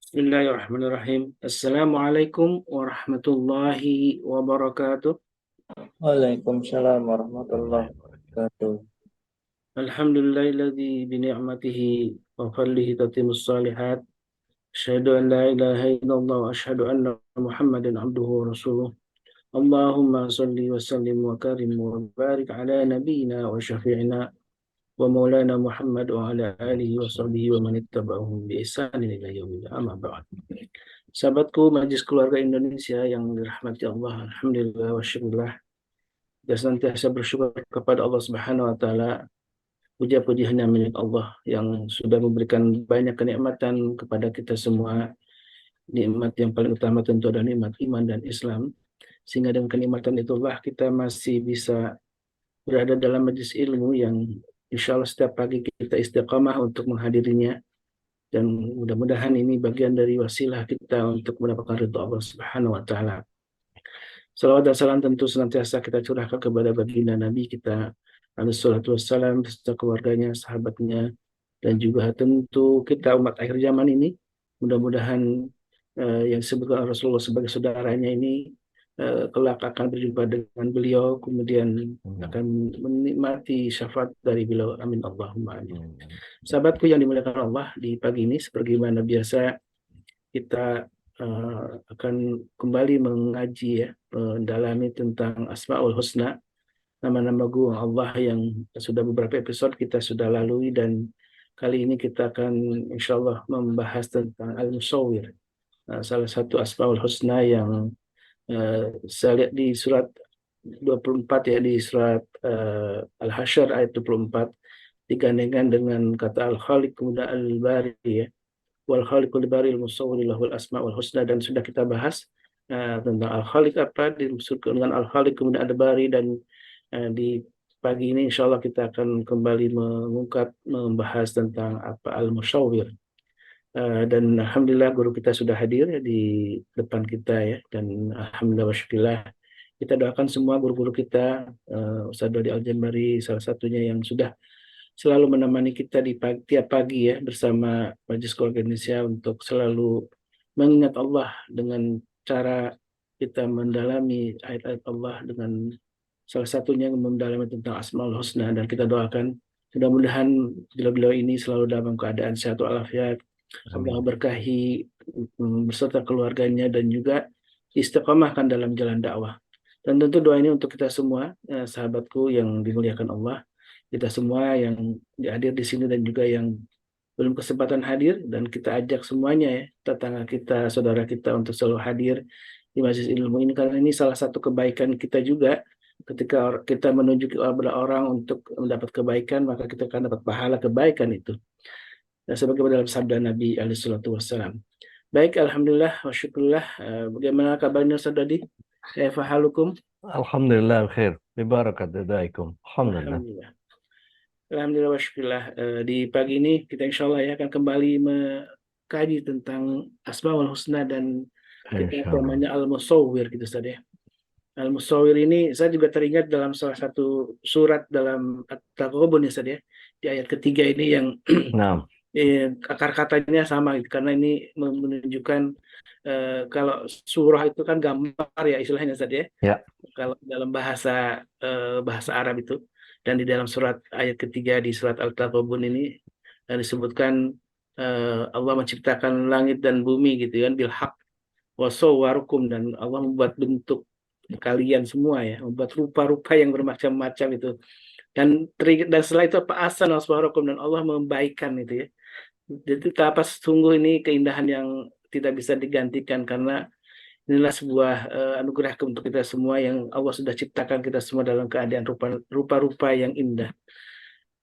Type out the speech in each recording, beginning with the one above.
Bismillahirrahmanirrahim. Assalamualaikum warahmatullahi wabarakatuh. Waalaikumsalam warahmatullahi wabarakatuh. Alhamdulillahilladzi bini'matihi wa fadlihi tatimmus salihat. Asyhadu an la ilaha illallah wa asyhadu anna Muhammadan abduhu wa rasuluh. Allahumma salli wa sallim wa karim wa barik ala nabiyyina wa syafi'ina wa maulana Muhammad wa ala alihi wa sahbihi wa man ittaba'ahum bi ihsanin ila yaumil amma ba'd. Sahabatku Majelis Keluarga Indonesia yang dirahmati Allah, alhamdulillah wa syukurlah. Kita senantiasa bersyukur kepada Allah Subhanahu wa taala. Puja-puji hanya milik Allah yang sudah memberikan banyak kenikmatan kepada kita semua. Nikmat yang paling utama tentu adalah nikmat iman dan Islam. Sehingga dengan kenikmatan itulah kita masih bisa berada dalam majelis ilmu yang insya Allah setiap pagi kita istiqamah untuk menghadirinya. Dan mudah-mudahan ini bagian dari wasilah kita untuk mendapatkan ridha Allah Subhanahu wa taala. Salawat dan salam tentu senantiasa kita curahkan kepada baginda Nabi kita alaihi salatu wassalam, beserta keluarganya, sahabatnya, dan juga tentu kita umat akhir zaman ini. Mudah-mudahan yang disebutkan Rasulullah sebagai saudaranya ini kelak akan berjumpa dengan beliau, kemudian akan menikmati syafaat dari beliau. Amin Allahumma amin. Sahabatku yang dimuliakan Allah, di pagi ini sebagaimana biasa kita akan kembali mengaji ya, mendalami tentang Asmaul Husna, nama-nama Allah yang sudah beberapa episode kita sudah lalui, dan kali ini kita akan insya Allah membahas tentang Al-Musawwir, salah satu Asmaul Husna yang saya lihat di surat 24 ya, di surat Al-Hasyr ayat 24 digandengkan dengan kata Al-Khaliq kemudian Al-Bari ya, wal khaliqul baril musawwir lahul asmaul husna, dan sudah kita bahas tentang al khaliq apa dimaksudkan dengan al khaliq kemudian ada bari, dan di pagi ini insya Allah kita akan kembali mengungkap membahas tentang apa al musawwir. Dan alhamdulillah guru kita sudah hadir ya di depan kita ya, dan alhamdulillah wa syukurillah kita doakan semua guru-guru kita, Ustaz Dodi Al-Jambari salah satunya yang sudah selalu menemani kita di tiap pagi ya bersama Majelis Keluarga Indonesia untuk selalu mengingat Allah dengan cara kita mendalami ayat-ayat Allah, dengan salah satunya mendalami tentang Asmaul Husna, dan kita doakan mudah-mudahan beliau-beliau ini selalu dalam keadaan sehat walafiat. Allah Amin. berkahi beserta keluarganya dan juga istiqomahkan dalam jalan dakwah. Dan tentu doa ini untuk kita semua, sahabatku yang dimuliakan Allah, kita semua yang hadir di sini dan juga yang belum kesempatan hadir, dan kita ajak semuanya ya, tetangga kita, saudara kita untuk selalu hadir di majelis ilmu ini, karena ini salah satu kebaikan kita juga. Ketika kita menunjuk kepada orang untuk mendapat kebaikan, maka kita akan dapat pahala kebaikan itu. Dan sebagaimana dalam sabda Nabi alaihi salatu wassalam. Baik, alhamdulillah wa syukurillah. Bagaimana kabarnya Ustaz Dodi? Kaifa halukum? Alhamdulillah khair. Bibarakat dadaikum. Alhamdulillah. Alhamdulillah. Alhamdulillah wa syukurillah. Di pagi ini kita insya Allah ya akan kembali mengkaji tentang Asmaul Husna, dan kita Insyaallah. temanya Al-Musawwir gitu Ustaz ya. Al-Musawwir ini saya juga teringat dalam salah satu surat dalam At-Taghabun ya Ustaz ya. Di ayat ketiga ini yang Nah, akar katanya sama gitu, karena ini menunjukkan kalau surah itu kan gambar ya istilahnya Ustaz ya. ya. Kalau dalam bahasa bahasa Arab itu, dan di dalam surat ayat ketiga di surat Al-Taghabun ini disebutkan Allah menciptakan langit dan bumi gitu kan, bil haq wasawwarukum, dan Allah membuat bentuk kalian semua ya, membuat rupa-rupa yang bermacam-macam itu, dan setelah itu apa asan wasawwarukum, dan Allah membaikkan itu ya. Jadi apa sungguh ini keindahan yang tidak bisa digantikan, karena inilah sebuah anugerah untuk kita semua yang Allah sudah ciptakan kita semua dalam keadaan rupa-rupa yang indah.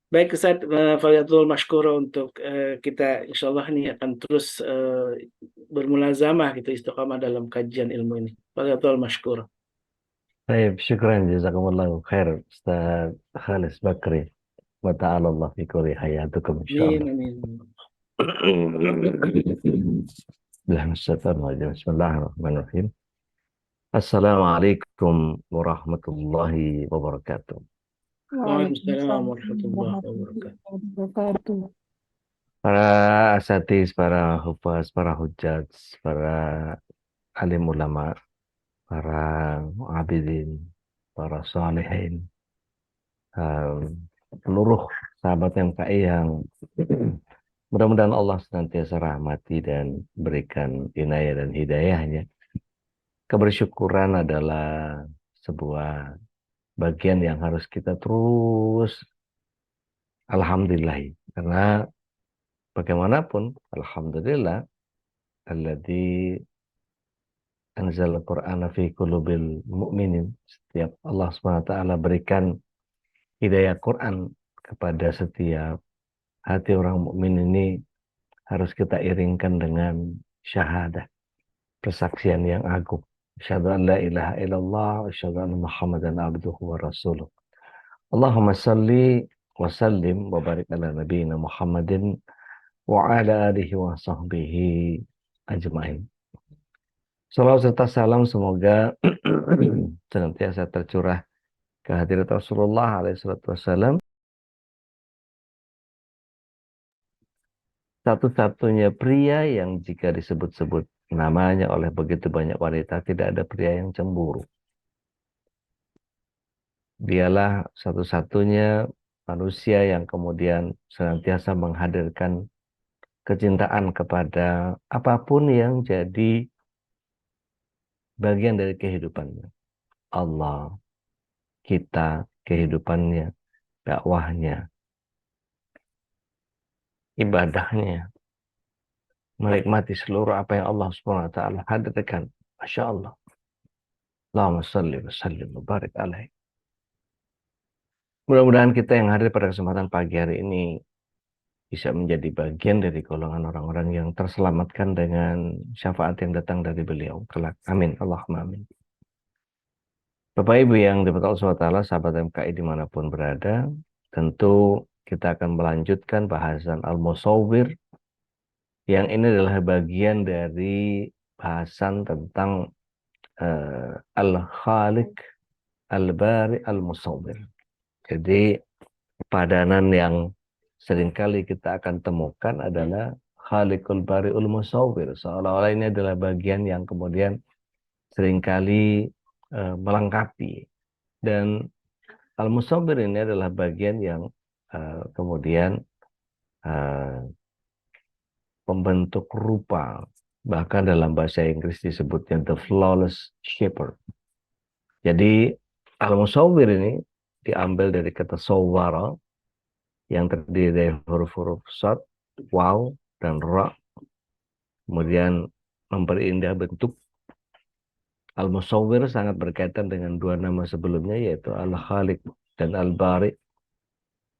Baik, Ustaz, Faliyatul Mashkura untuk kita insya Allah ini akan terus bermulazamah gitu, istiqamah dalam kajian ilmu ini. Faliyatul Mashkura. Baik, syukran jazakumullahu khair Ustaz Khalis Bakri. Wa ta'ala Allah fi kulli hayatukum Amin, insyaallah. amin. Bismillahirrahmanirrahim. Assalamualaikum warahmatullahi wabarakatuh. Waalaikumsalam Waalaikumsalam warahmatullahi wabarakatuh. warahmatullahi wabarakatuh. para asatidz, para hufaz, para hujjaj, para alim ulama, para abidin, para salihin, seluruh sahabat MKI yang mudah-mudahan Allah senantiasa rahmati dan berikan inayah dan hidayahnya. Kebersyukuran adalah sebuah bagian yang harus kita terus alhamdulillah. Karena bagaimanapun, alhamdulillah, alladzi anzal Qur'ana fi qulubil mu'minin. Setiap Allah SWT berikan hidayah Quran kepada setiap hati orang mukmin ini harus kita iringkan dengan syahadah, persaksian yang agung. Asyhadu an la ilaha illallah, asyhadu anna Muhammadan abduhu wa rasuluh. Allahumma salli wa sallim wa barik ala nabiyina Muhammadin wa ala alihi wa sahbihi ajmain. Salawat serta salam semoga senantiasa tercurah ke hadirat Rasulullah alaihi wasallam, satu-satunya pria yang jika disebut-sebut namanya oleh begitu banyak wanita tidak ada pria yang cemburu. Dialah satu-satunya manusia yang kemudian senantiasa menghadirkan kecintaan kepada apapun yang jadi bagian dari kehidupannya. Allah, kita, kehidupannya, dakwahnya, ibadahnya, menikmati seluruh apa yang Allah Subhanahu wa taala hadirkan. Masya Allah. Allahumma salli wa sallim wa barik alaihi. Mudah-mudahan kita yang hadir pada kesempatan pagi hari ini bisa menjadi bagian dari golongan orang-orang yang terselamatkan dengan syafaat yang datang dari beliau kelak. Amin. Allahumma amin. Bapak Ibu yang diberkahi Allah SWT, sahabat MKI dimanapun berada, tentu kita akan melanjutkan bahasan Al-Musawwir, yang ini adalah bagian dari bahasan tentang Al-Khaliq, Al-Bari, Al-Musawwir. Jadi padanan yang seringkali kita akan temukan adalah Khaliqul Bari'ul Musawwir. Seolah-olah ini adalah bagian yang kemudian seringkali melengkapi. Dan Al-Musawwir ini adalah bagian yang kemudian pembentuk rupa. Bahkan dalam bahasa Inggris disebutnya the flawless shaper. Jadi Al-Musawwir ini diambil dari kata sawwara, yang terdiri dari huruf-huruf shad, waw, dan ra. Kemudian memperindah bentuk. Al-Musawwir sangat berkaitan dengan dua nama sebelumnya, yaitu Al-Khaliq dan Al-Bari.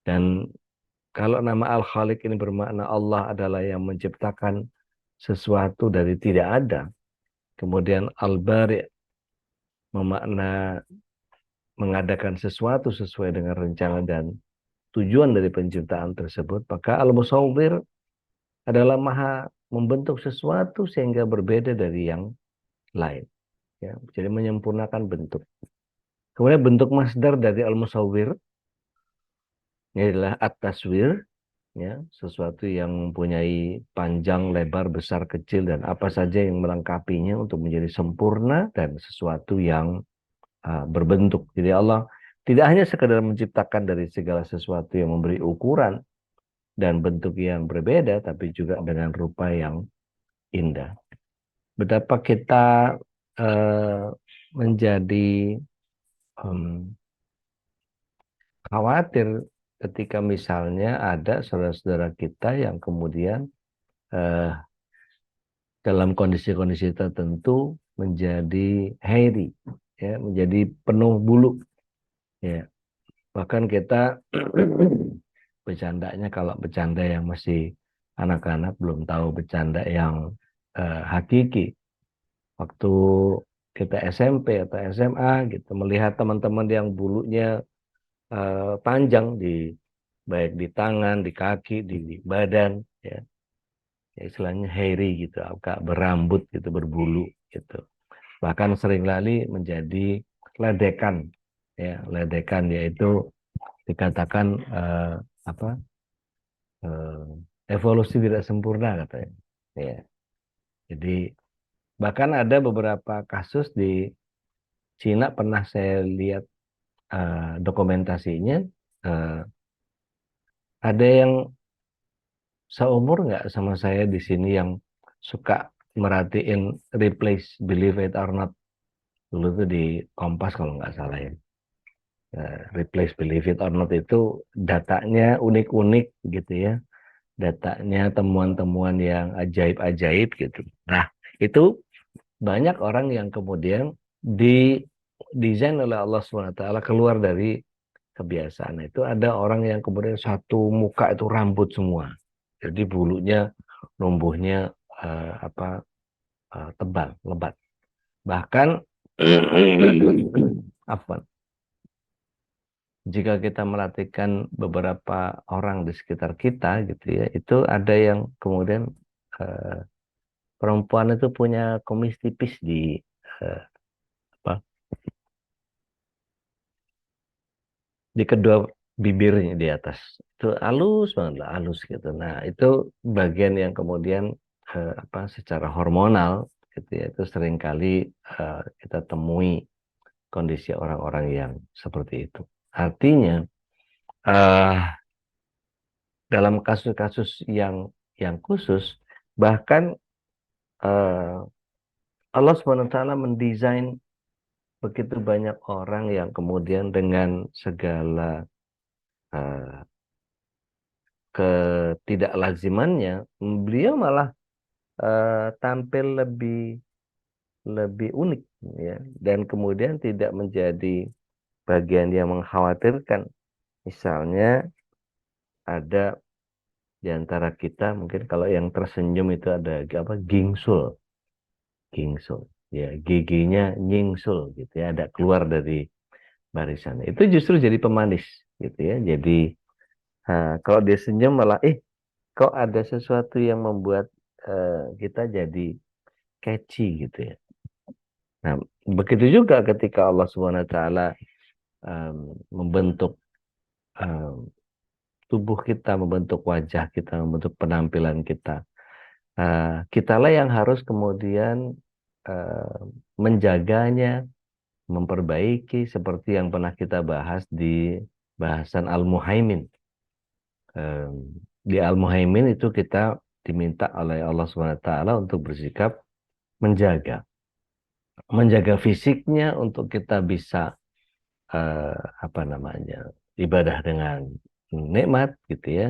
Dan kalau nama Al-Khaliq ini bermakna Allah adalah yang menciptakan sesuatu dari tidak ada. Kemudian Al-Bari memakna mengadakan sesuatu sesuai dengan rencana dan tujuan dari penciptaan tersebut. Maka Al-Musawwir adalah maha membentuk sesuatu sehingga berbeda dari yang lain. Ya, jadi menyempurnakan bentuk. Kemudian bentuk masdar dari Al-Musawwir ini adalah at-taswir, ya, sesuatu yang mempunyai panjang, lebar, besar, kecil, dan apa saja yang melengkapinya untuk menjadi sempurna dan sesuatu yang berbentuk. Jadi Allah tidak hanya sekedar menciptakan dari segala sesuatu yang memberi ukuran dan bentuk yang berbeda, tapi juga dengan rupa yang indah. Betapa kita menjadi khawatir ketika misalnya ada saudara-saudara kita yang kemudian dalam kondisi-kondisi tertentu menjadi hairy, ya, menjadi penuh bulu, ya. Bahkan kita bercandanya, kalau bercanda yang masih anak-anak belum tahu bercanda yang hakiki. Waktu kita SMP atau SMA gitu, melihat teman-teman yang bulunya panjang baik di tangan, di kaki, di badan, ya. Ya, istilahnya hairy gitu, agak berambut gitu, berbulu gitu. Bahkan seringkali menjadi ledekan, ya, ledekan, yaitu dikatakan Evolusi tidak sempurna katanya. Ya. Jadi bahkan ada beberapa kasus di Cina pernah saya lihat dokumentasinya. eh, ada yang seumur nggak sama saya di sini yang suka merhatiin Replace Believe It or Not, dulu tuh di Kompas kalau nggak salah ya. Replace Believe It or Not itu datanya unik-unik gitu ya, datanya temuan-temuan yang ajaib-ajaib gitu. Nah, itu banyak orang yang kemudian didesain oleh Allah SWT keluar dari kebiasaan. Itu ada orang yang kemudian satu muka itu rambut semua. Jadi bulunya numbuhnya tebal, lebat. Bahkan apa? Jika kita melatihkan beberapa orang di sekitar kita gitu ya, itu ada yang kemudian eh, perempuan itu punya kumis tipis di eh, apa? Di kedua bibirnya di atas. Itu halus banget lah, halus gitu. Nah, itu bagian yang kemudian secara hormonal gitu ya, itu seringkali kita temui kondisi orang-orang yang seperti itu. Artinya eh, dalam kasus-kasus yang khusus, bahkan eh, Allah SWT mendesain begitu banyak orang yang kemudian dengan segala eh, ketidaklazimannya, beliau malah tampil lebih lebih unik ya, dan kemudian tidak menjadi bagian yang mengkhawatirkan. Misalnya ada di antara kita mungkin kalau yang tersenyum itu ada apa, gingsul, gingsul ya, giginya nyingsul gitu ya, ada keluar dari barisan, itu justru jadi pemanis gitu ya. Jadi kalau dia senyum malah kok ada sesuatu yang membuat kita jadi catchy gitu ya. Nah, begitu juga ketika Allah Subhanahu wa taala membentuk em, tubuh kita, membentuk wajah kita, membentuk penampilan kita. Kitalah yang harus kemudian eh, menjaganya, memperbaiki seperti yang pernah kita bahas di bahasan Al-Muhaimin. Em, di Al-Muhaimin itu kita diminta oleh Allah Subhanahu wa taala untuk bersikap menjaga, menjaga fisiknya untuk kita bisa eh, apa namanya, ibadah dengan nikmat gitu ya.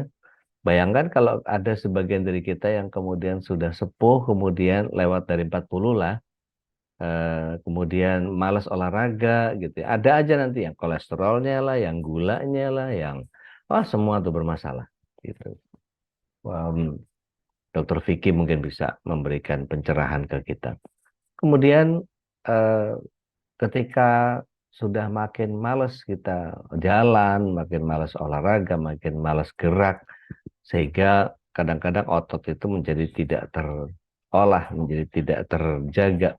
Bayangkan kalau ada sebagian dari kita yang kemudian sudah sepuh, kemudian lewat dari 40 lah, kemudian malas olahraga gitu ya. Ada aja nanti yang kolesterolnya lah, yang gulanya lah, yang semua tuh bermasalah gitu. Um, Dokter Vicky mungkin bisa memberikan pencerahan ke kita. Kemudian eh, ketika sudah makin males kita jalan, makin males olahraga, makin males gerak, sehingga kadang-kadang otot itu menjadi tidak terolah, menjadi tidak terjaga,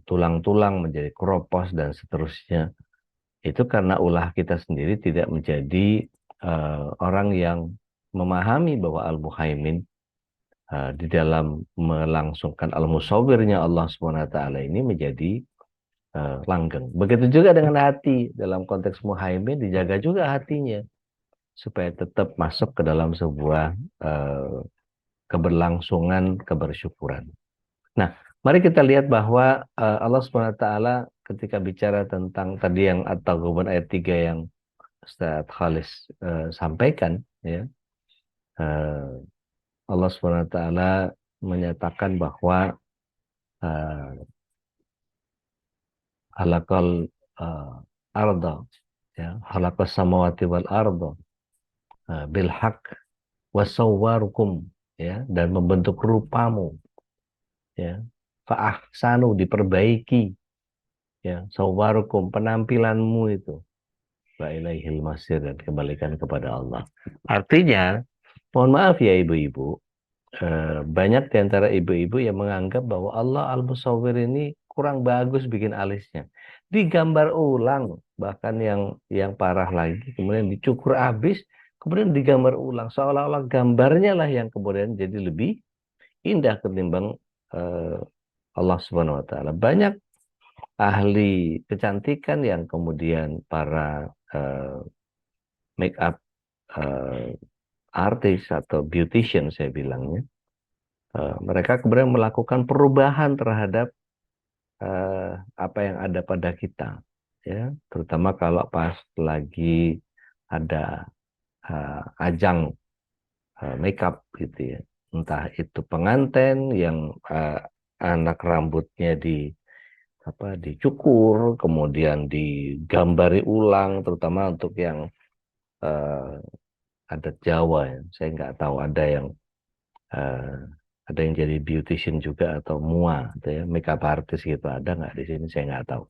tulang-tulang menjadi keropos dan seterusnya. Itu karena ulah kita sendiri tidak menjadi orang yang memahami bahwa Al-Muhaimin di dalam melangsungkan al-musawwirnya Allah Subhanahu wa taala ini menjadi langgeng. Begitu juga dengan hati, dalam konteks muhaimin dijaga juga hatinya supaya tetap masuk ke dalam sebuah eh, keberlangsungan kebersyukuran. Nah, mari kita lihat bahwa Allah Subhanahu wa taala ketika bicara tentang tadi yang atau ayat 3 yang Ustaz Khalis sampaikan ya, eh, Allah Subhanahu wa taala menyatakan bahwa uh, halakal arda ya, halakas samawati wal arda bil haq wasawwarukum ya, dan membentuk rupamu ya, fa'ahsanu diperbaiki ya, sawwarukum penampilanmu itu, wa ilaihil masir dan kembalikan kepada Allah. Artinya, mohon maaf ya ibu-ibu, banyak di antara ibu-ibu yang menganggap bahwa Allah Al-Musawwir ini kurang bagus bikin alisnya. Digambar ulang, bahkan yang parah lagi, kemudian dicukur habis, kemudian digambar ulang seolah-olah gambarnya lah yang kemudian jadi lebih indah ketimbang eh, Allah Subhanahu wa taala. Banyak ahli kecantikan yang kemudian para make up eh, artis atau beautician saya bilangnya, mereka kemudian melakukan perubahan terhadap apa yang ada pada kita, ya, terutama kalau pas lagi ada ajang makeup gitu ya, entah itu pengantin yang anak rambutnya dicukur, kemudian digambari ulang, terutama untuk yang eh, adat Jawa ya. Saya nggak tahu eh, ada yang jadi beautician juga atau mua gitu ya, makeup artist gitu, ada nggak di sini saya nggak tahu.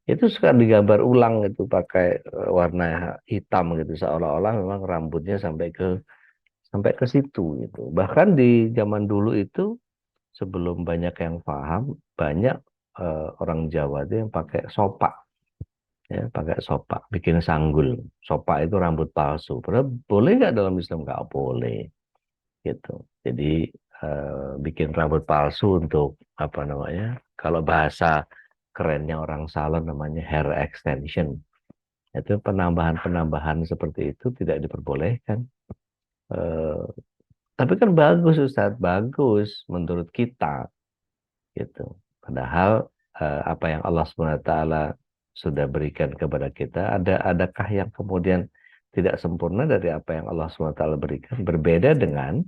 Itu suka digambar ulang itu pakai warna hitam gitu seolah-olah memang rambutnya sampai ke situ gitu. Bahkan di zaman dulu itu sebelum banyak yang paham, banyak orang Jawa itu yang pakai sopak, ya, pakai sopak, bikin sanggul. Sopak itu rambut palsu. Padahal boleh nggak dalam Islam? Nggak boleh gitu. Jadi bikin rambut palsu untuk apa namanya? Kalau bahasa kerennya orang salon namanya hair extension. Itu penambahan-penambahan seperti itu tidak diperbolehkan. Eh, tapi kan bagus Ustadz, bagus menurut kita gitu. Padahal apa yang Allah SWT sudah berikan kepada kita, adakah yang kemudian tidak sempurna dari apa yang Allah SWT berikan? Berbeda dengan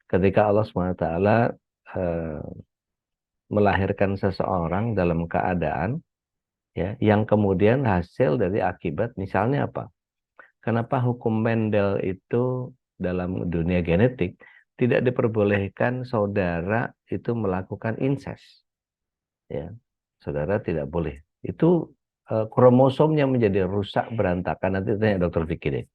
ketika Allah SWT melahirkan seseorang dalam keadaan ya yang kemudian hasil dari akibat misalnya apa? Kenapa hukum Mendel itu dalam dunia genetik tidak diperbolehkan saudara itu melakukan incest? Ya, saudara tidak boleh. Itu kromosomnya menjadi rusak berantakan. Nanti tanya dokter Vicky deh.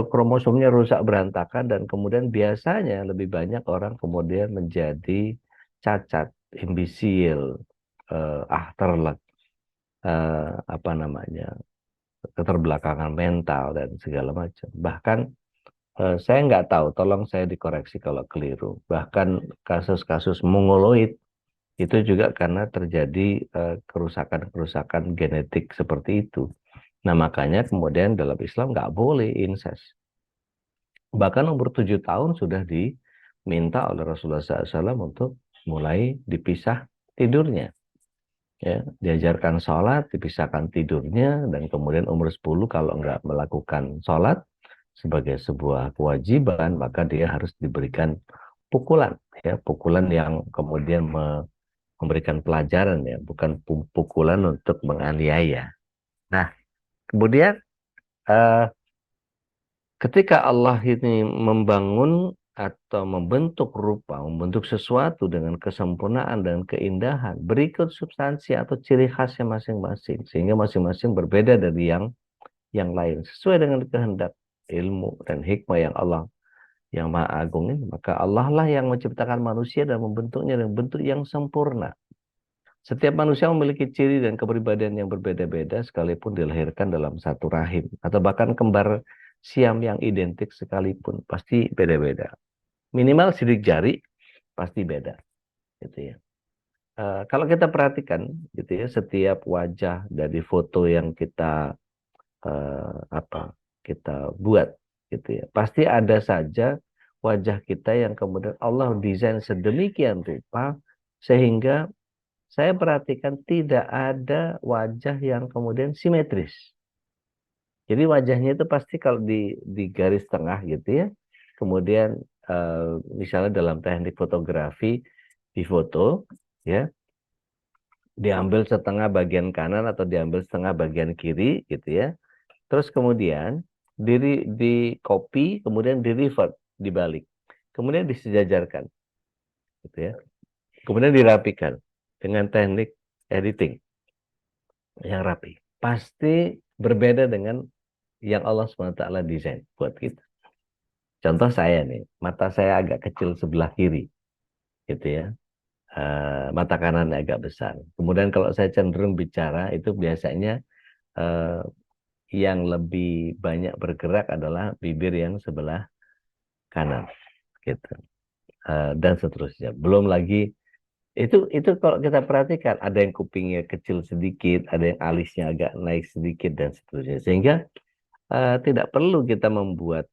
Kromosomnya rusak berantakan dan kemudian biasanya lebih banyak orang kemudian menjadi cacat, imbisil, achterlijk, apa namanya, keterbelakangan mental dan segala macam. Bahkan saya nggak tahu, tolong saya dikoreksi kalau keliru. Bahkan kasus-kasus mongoloid itu juga karena terjadi kerusakan-kerusakan genetik seperti itu. Nah, makanya kemudian dalam Islam nggak boleh incest. Bahkan umur 7 tahun sudah diminta oleh Rasulullah SAW untuk mulai dipisah tidurnya. Ya, diajarkan sholat, dipisahkan tidurnya, dan kemudian umur 10 kalau nggak melakukan sholat sebagai sebuah kewajiban, maka dia harus diberikan pukulan, ya, pukulan yang kemudian memberikan pelajaran ya, bukan pukulan untuk menganiaya. Nah, kemudian eh, ketika Allah ini membangun atau membentuk rupa, membentuk sesuatu dengan kesempurnaan dan keindahan, berikut substansi atau ciri khasnya masing-masing, sehingga masing-masing berbeda dari yang lain, sesuai dengan kehendak ilmu dan hikmah yang Allah yang Maha Agung ini, maka Allah lah yang menciptakan manusia dan membentuknya dengan bentuk yang sempurna. Setiap manusia memiliki ciri dan kepribadian yang berbeda-beda sekalipun dilahirkan dalam satu rahim atau bahkan kembar siam yang identik sekalipun pasti beda-beda. Minimal sidik jari pasti beda, gitu ya. Kalau kita perhatikan, gitu ya, setiap wajah dari foto yang apa kita buat, gitu ya, pasti ada saja wajah kita yang kemudian Allah desain sedemikian rupa sehingga saya perhatikan tidak ada wajah yang kemudian simetris. Jadi wajahnya itu pasti kalau di garis tengah gitu ya. Kemudian misalnya dalam teknik fotografi di foto ya, diambil setengah bagian kanan atau diambil setengah bagian kiri gitu ya. Terus kemudian di copy, kemudian di revert, dibalik. Kemudian disejajarkan gitu ya. Kemudian dirapikan dengan teknik editing yang rapi. Pasti berbeda dengan yang Allah SWT desain buat kita. Contoh saya nih, mata saya agak kecil sebelah kiri, gitu ya. Mata kanan agak besar. Kemudian kalau saya cenderung bicara, itu biasanya eh, yang lebih banyak bergerak adalah bibir yang sebelah kanan, gitu. Dan seterusnya. Belum lagi itu kalau kita perhatikan ada yang kupingnya kecil sedikit, ada yang alisnya agak naik sedikit dan seterusnya. Sehingga tidak perlu kita membuat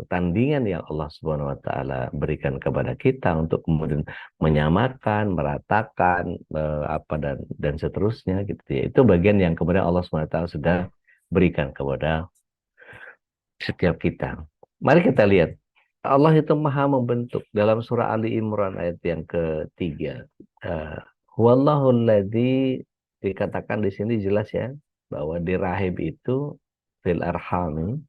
tandingan yang Allah Subhanahu wa taala berikan kepada kita untuk kemudian menyamakan, meratakan apa dan seterusnya gitu ya. Itu bagian yang kemudian Allah Subhanahu wa taala sudah berikan kepada setiap kita. Mari kita lihat. Allah itu maha membentuk dalam surah Ali Imran ayat yang ketiga. Wallahu alladzi, dikatakan di sini jelas ya bahwa di rahim itu fil arhami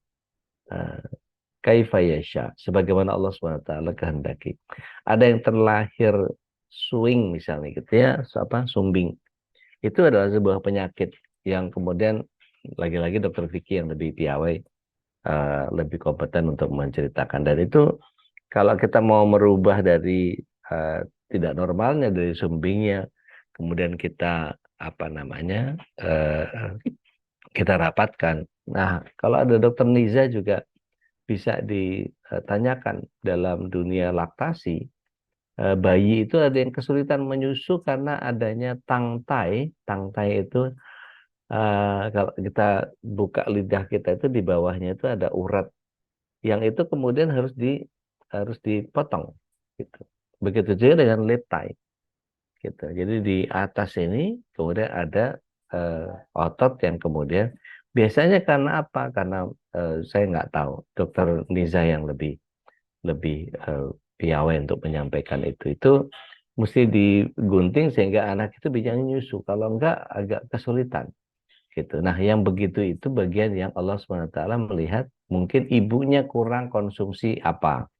kaifa yasha, sebagaimana Allah SWT kehendaki. Ada yang terlahir swing misalnya gitu ya, sumbing. Itu adalah sebuah penyakit yang kemudian lagi-lagi dokter Vicky yang lebih piawai, lebih kompeten untuk menceritakan. Dan itu kalau kita mau merubah dari uh, tidak normalnya dari sumbingnya, kemudian kita apa namanya kita rapatkan. Nah, kalau ada dokter Niza juga bisa ditanyakan dalam dunia laktasi, bayi itu ada yang kesulitan menyusu karena adanya tangtai. Tangtai itu kalau kita buka lidah kita itu di bawahnya itu ada urat yang itu kemudian harus dipotong gitu. Begitu juga dengan lip tie gitu. Jadi di atas ini kemudian ada otot yang kemudian biasanya karena apa? Karena saya nggak tahu. Dokter Niza yang lebih lebih piawai untuk menyampaikan itu. Itu mesti digunting sehingga anak itu bisa nyusu. Kalau enggak agak kesulitan gitu. Nah, yang begitu itu bagian yang Allah SWT melihat mungkin ibunya kurang konsumsi apa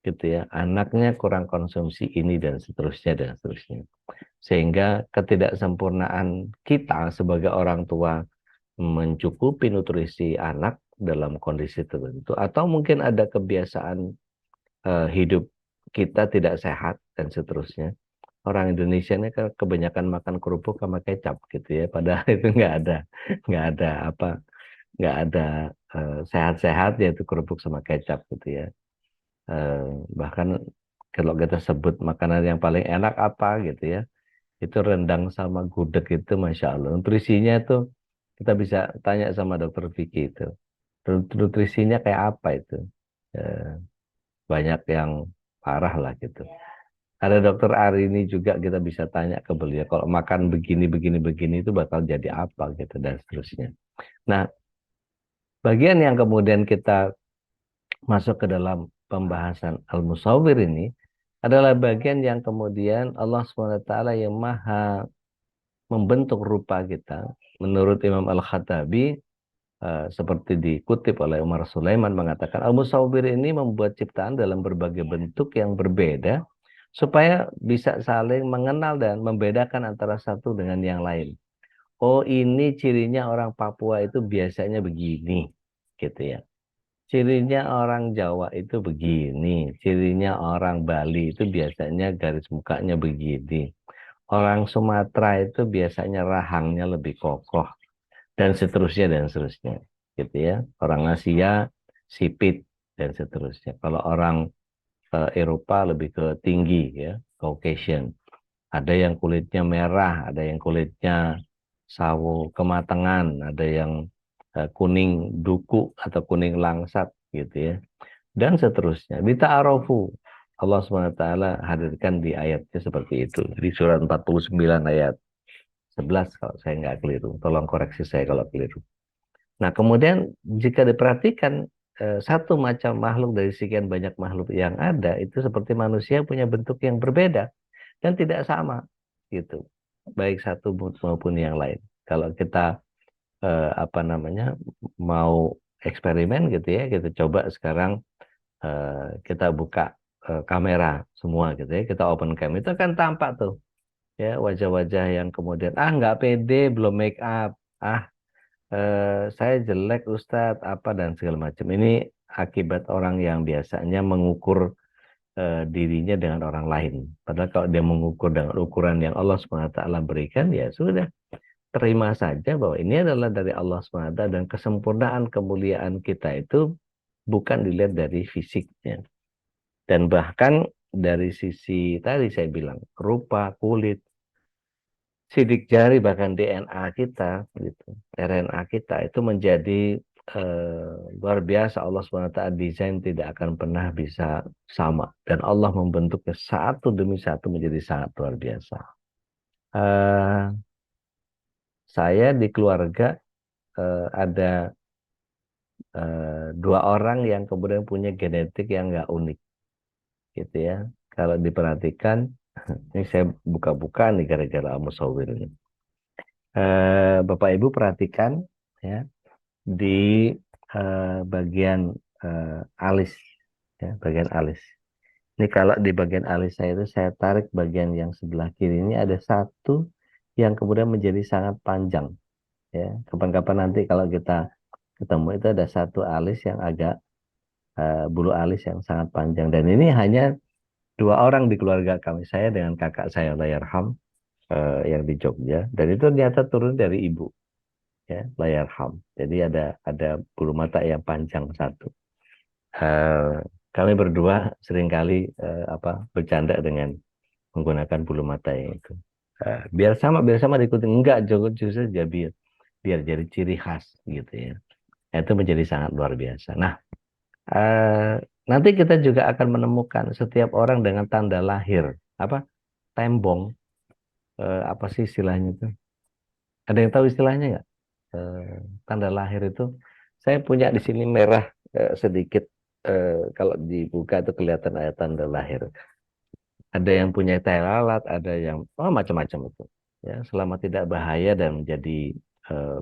gitu ya. Anaknya kurang konsumsi ini dan seterusnya dan seterusnya. Sehingga ketidaksempurnaan kita sebagai orang tua mencukupi nutrisi anak dalam kondisi tertentu atau mungkin ada kebiasaan hidup kita tidak sehat dan seterusnya. Orang Indonesia ini kan kebanyakan makan kerupuk sama kecap gitu ya. Padahal itu nggak ada apa, nggak ada sehat-sehat yaitu kerupuk sama kecap gitu ya. Eh, Bahkan kalau kita sebut makanan yang paling enak apa gitu ya, itu rendang sama gudeg itu, masya Allah. Nutrisinya itu kita bisa tanya sama dokter Vicky itu. Nutrisinya kayak apa itu? Eh, Banyak yang parah lah gitu. Ada dokter Arini juga kita bisa tanya ke beliau kalau makan begini begini begini itu bakal jadi apa gitu dan seterusnya. Nah, bagian yang kemudian kita masuk ke dalam pembahasan Al-Musawwir ini adalah bagian yang kemudian Allah SWT yang maha membentuk rupa kita. Menurut Imam Al-Khattabi, seperti dikutip oleh Umar Sulaiman mengatakan Al-Musawwir ini membuat ciptaan dalam berbagai bentuk yang berbeda supaya bisa saling mengenal dan membedakan antara satu dengan yang lain. Oh, ini cirinya orang Papua itu biasanya begini, gitu ya. Cirinya orang Jawa itu begini, cirinya orang Bali itu biasanya garis mukanya begini. Orang Sumatera itu biasanya rahangnya lebih kokoh dan seterusnya gitu ya. Orang Asia sipit dan seterusnya. Kalau orang Eropa lebih ke tinggi ya, Caucasian. Ada yang kulitnya merah, ada yang kulitnya sawo kematangan, ada yang kuning duku atau kuning langsat gitu ya. Dan seterusnya. Bita'arofu. Allah SWT hadirkan di ayatnya seperti itu. Di surat 49 ayat 11 kalau saya nggak keliru. Tolong koreksi saya kalau keliru. Nah, kemudian jika diperhatikan satu macam makhluk dari sekian banyak makhluk yang ada itu seperti manusia punya bentuk yang berbeda dan tidak sama gitu. Baik satu maupun yang lain. Kalau kita apa namanya mau eksperimen gitu ya, kita coba sekarang kita buka kamera semua gitu ya, kita open cam itu kan tampak tuh ya wajah-wajah yang kemudian nggak pede belum make up, saya jelek Ustadz apa dan segala macam. Ini akibat orang yang biasanya mengukur dirinya dengan orang lain. Padahal kalau dia mengukur dengan ukuran yang Allah SWT berikan, ya sudah. terima saja bahwa ini adalah dari Allah SWT dan kesempurnaan kemuliaan kita itu bukan dilihat dari fisiknya. Dan bahkan dari sisi tadi saya bilang rupa, kulit, sidik jari, bahkan DNA kita, gitu, RNA kita itu menjadi luar biasa. Allah SWT desain tidak akan pernah bisa sama. Dan Allah membentuknya satu demi satu menjadi sangat luar biasa. Eh, saya di keluarga ada dua orang yang kemudian punya genetik yang nggak unik, gitu ya. Kalau diperhatikan, ini saya buka-buka nih gara-gara Musawwir ini. Bapak Ibu perhatikan ya di bagian alis, ya, bagian alis. Ini kalau di bagian alis saya itu saya tarik bagian yang sebelah kiri ini ada satu yang kemudian menjadi sangat panjang, ya. Kapan-kapan nanti kalau kita ketemu itu ada satu alis yang agak bulu alis yang sangat panjang dan ini hanya dua orang di keluarga kami, saya dengan kakak saya Allahyarham yang di Jogja, dan itu ternyata turun dari ibu, ya, Allahyarham. Jadi ada bulu mata yang panjang satu. Eh, Kami berdua seringkali bercanda dengan menggunakan bulu mata yang itu. Biar sama diikuti, enggak Jogja justru jadi biar jadi ciri khas, gitu ya. Itu menjadi sangat luar biasa. Nah, eh, nanti kita juga akan menemukan setiap orang dengan tanda lahir, apa, tembong, apa sih istilahnya itu? Ada yang tahu istilahnya nggak? Tanda lahir itu, saya punya di sini merah sedikit. Kalau dibuka itu kelihatan ada tanda lahir. Ada yang punya tai lalat, ada yang macam-macam itu. Ya, selama tidak bahaya dan menjadi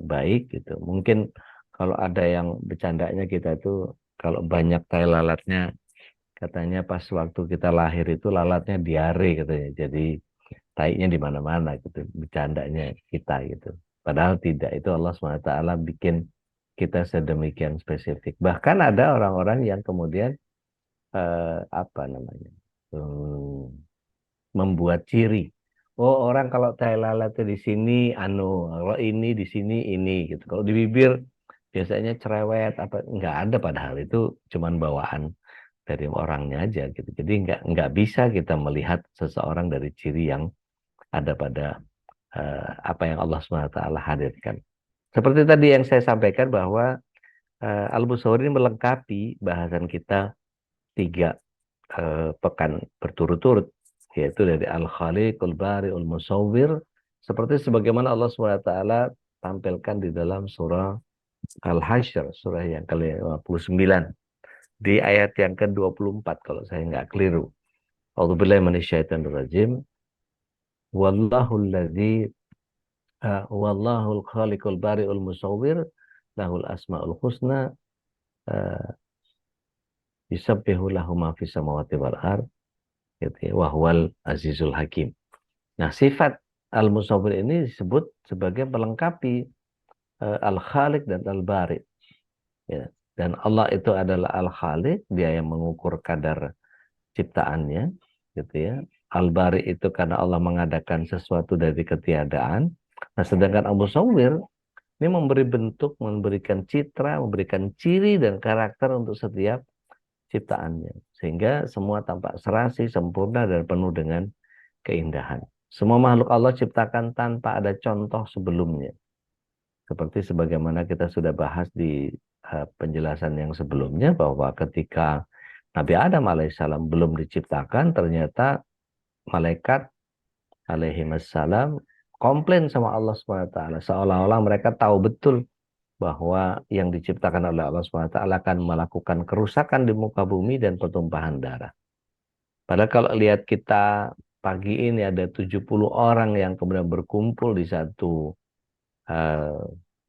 baik gitu. Mungkin kalau ada yang bercandanya kita itu kalau banyak tai lalatnya, katanya pas waktu kita lahir itu lalatnya diare katanya. Jadi taiknya di mana-mana gitu, bercandanya kita gitu. Padahal tidak, itu Allah SWT bikin kita sedemikian spesifik. Bahkan ada orang-orang yang kemudian apa namanya? hmm, Membuat ciri. Oh, orang kalau tai lalat itu di sini kalau ini di sini ini gitu. Kalau di bibir biasanya cerewet apa nggak ada, padahal itu cuman bawaan dari orangnya aja gitu. Jadi nggak bisa kita melihat seseorang dari ciri yang ada pada apa yang Allah SWT hadirkan. Seperti tadi yang saya sampaikan bahwa Al-Busawri ini melengkapi bahasan kita 3 pekan berturut-turut, yaitu dari Al-Khaliqul Bari'ul Musawwir, seperti sebagaimana Allah SWT tampilkan di dalam surah Al-Hasyr, surah yang ke-59, di ayat yang ke-24 kalau saya nggak keliru. A'udzubillahi minasyaitonir rajim. Wallahul khaliqul bari'ul musawwir lahul asmaul husna yusabbihu lahu ma fis samawati wal ard, gitu ya, wa huwal azizul hakim. Nah, sifat al-musawwir ini disebut sebagai melengkapi al-khaliq dan al-bari, ya. Dan Allah itu adalah al-khaliq, dia yang mengukur kadar ciptaannya, gitu ya. Al-bari itu karena Allah mengadakan sesuatu dari ketiadaan. Nah, sedangkan al-musawwir ini memberi bentuk, memberikan citra, memberikan ciri dan karakter untuk setiap ciptaannya. Sehingga semua tampak serasi, sempurna, dan penuh dengan keindahan. Semua makhluk Allah ciptakan tanpa ada contoh sebelumnya. Seperti sebagaimana kita sudah bahas di penjelasan yang sebelumnya, bahwa ketika Nabi Adam alaihissalam belum diciptakan, ternyata malaikat alaihissalam komplain sama Allah SWT. Seolah-olah mereka tahu betul bahwa yang diciptakan oleh Allah SWT akan melakukan kerusakan di muka bumi dan pertumpahan darah. Padahal kalau lihat kita pagi ini ada 70 orang yang kemudian berkumpul di satu uh,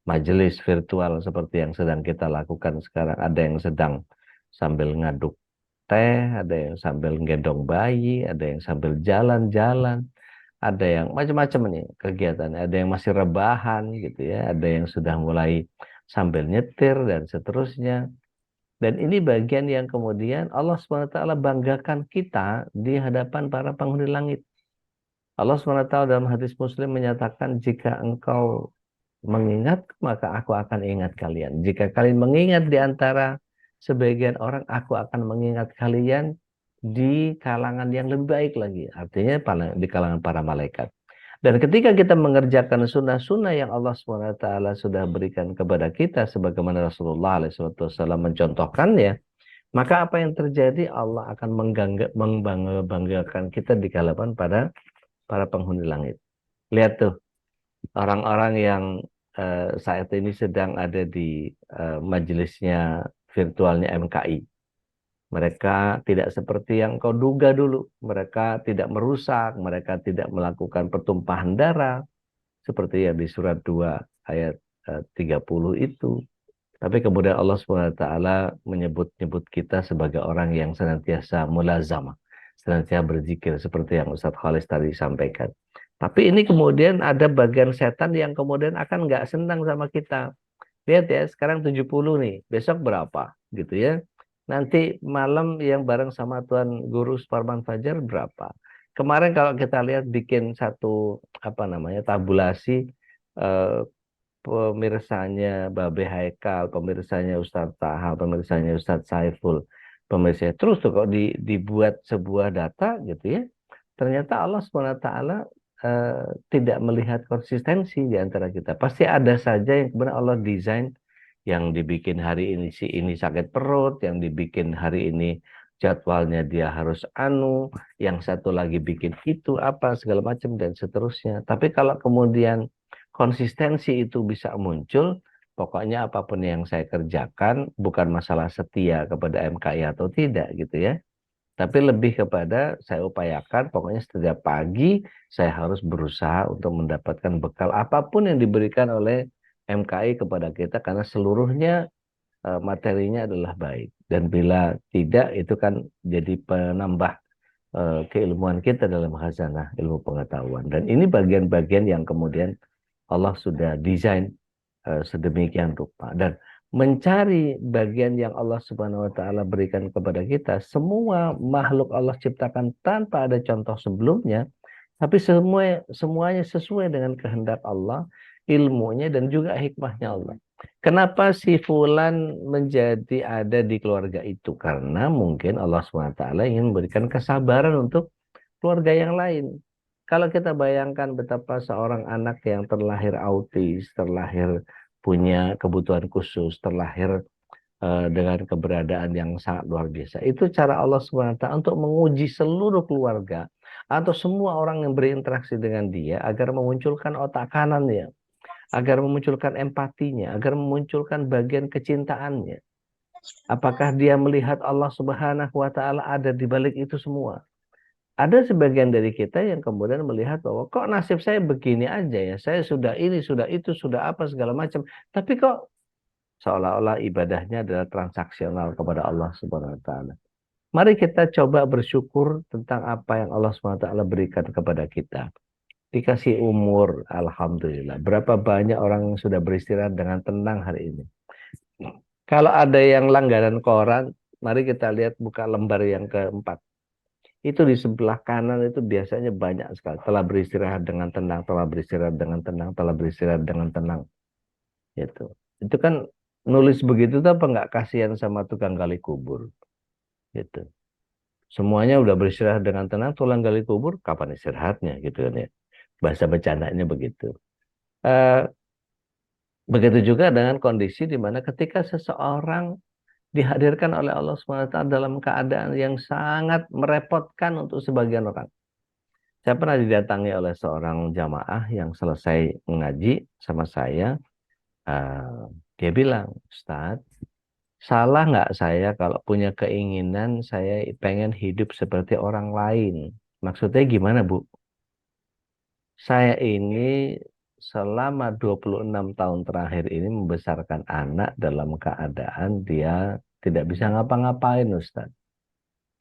majelis virtual seperti yang sedang kita lakukan sekarang. Ada yang sedang sambil ngaduk teh, ada yang sambil gendong bayi, ada yang sambil jalan-jalan, ada yang macam-macam nih kegiatannya. Ada yang masih rebahan gitu ya, ada yang sudah mulai sambil nyetir dan seterusnya. Dan ini bagian yang kemudian Allah SWT banggakan kita di hadapan para penghuni langit. Allah SWT dalam hadis Muslim menyatakan, jika engkau mengingat, maka aku akan ingat kalian. Jika kalian mengingat di antara sebagian orang, aku akan mengingat kalian di kalangan yang lebih baik lagi. Artinya di kalangan para malaikat. Dan ketika kita mengerjakan sunnah-sunnah yang Allah SWT sudah berikan kepada kita, sebagaimana Rasulullah SAW mencontohkannya, maka apa yang terjadi? Allah akan membanggakan kita di hadapan para penghuni langit. Lihat tuh, orang-orang yang saat ini sedang ada di majelisnya virtualnya MKI. Mereka tidak seperti yang kau duga dulu. Mereka tidak merusak, mereka tidak melakukan pertumpahan darah, seperti yang di surat 2 ayat 30 itu. Tapi kemudian Allah SWT menyebut-nyebut kita sebagai orang yang senantiasa mulazamah, senantiasa berzikir, seperti yang Ustadz Khalis tadi sampaikan. Tapi ini kemudian ada bagian setan yang kemudian akan nggak senang sama kita. Lihat ya, sekarang 70 nih, besok berapa gitu ya. Nanti malam yang bareng sama Tuan Guru Suparman Fajar berapa. Kemarin kalau kita lihat bikin satu apa namanya tabulasi, eh, pemirsanya Babe Haikal, pemirsanya Ustadz Taha, pemirsanya Ustadz Saiful, pemirsanya terus tuh kok dibuat sebuah data gitu ya. Ternyata Allah SWT tidak melihat konsistensi di antara kita. Pasti ada saja yang kemudian Allah desain, yang dibikin hari ini si ini sakit perut, yang dibikin hari ini jadwalnya dia harus yang satu lagi bikin itu apa segala macam dan seterusnya. Tapi kalau kemudian konsistensi itu bisa muncul, pokoknya apapun yang saya kerjakan bukan masalah setia kepada MKI atau tidak gitu ya. Tapi lebih kepada saya upayakan, pokoknya setiap pagi saya harus berusaha untuk mendapatkan bekal apapun yang diberikan oleh MKI kepada kita, karena seluruhnya materinya adalah baik. Dan bila tidak, itu kan jadi penambah keilmuan kita dalam khazanah ilmu pengetahuan. Dan ini bagian-bagian yang kemudian Allah sudah desain sedemikian rupa. Dan mencari bagian yang Allah Subhanahu wa taala berikan kepada kita, semua makhluk Allah ciptakan tanpa ada contoh sebelumnya, tapi semuanya sesuai dengan kehendak Allah, ilmunya dan juga hikmahnya Allah. Kenapa si fulan menjadi ada di keluarga itu? Karena mungkin Allah Subhanahu wa taala ingin memberikan kesabaran untuk keluarga yang lain. Kalau kita bayangkan betapa seorang anak yang terlahir autis, terlahir punya kebutuhan khusus, terlahir dengan keberadaan yang sangat luar biasa. Itu cara Allah SWT untuk menguji seluruh keluarga atau semua orang yang berinteraksi dengan dia agar memunculkan otak kanannya, agar memunculkan empatinya, agar memunculkan bagian kecintaannya. Apakah dia melihat Allah Subhanahu wa taala ada di balik itu semua? Ada sebagian dari kita yang kemudian melihat bahwa kok nasib saya begini aja ya, saya sudah ini, sudah itu, sudah apa segala macam, tapi kok seolah-olah ibadahnya adalah transaksional kepada Allah Subhanahu wa taala. Mari kita coba bersyukur tentang apa yang Allah Subhanahu wa taala berikan kepada kita. Dikasih umur, alhamdulillah. Berapa banyak orang yang sudah beristirahat dengan tenang hari ini. Kalau ada yang langganan koran, mari kita lihat buka lembar yang keempat. Itu di sebelah kanan itu biasanya banyak sekali. Telah beristirahat dengan tenang, telah beristirahat dengan tenang, telah beristirahat dengan tenang. Itu kan nulis begitu tuh apa nggak kasihan sama tukang gali kubur. Gitu. Semuanya udah beristirahat dengan tenang, tulang gali kubur, kapan istirahatnya gitu kan ya. Bahasa bercandanya begitu. Eh, Begitu juga dengan kondisi di mana ketika seseorang dihadirkan oleh Allah SWT dalam keadaan yang sangat merepotkan untuk sebagian orang. Saya pernah didatangi oleh seorang jamaah yang selesai mengaji sama saya. Dia bilang, Ustadz, salah nggak saya kalau punya keinginan saya pengen hidup seperti orang lain? Maksudnya gimana, Bu? Saya ini selama 26 tahun terakhir ini membesarkan anak dalam keadaan dia tidak bisa ngapa-ngapain, Ustadz.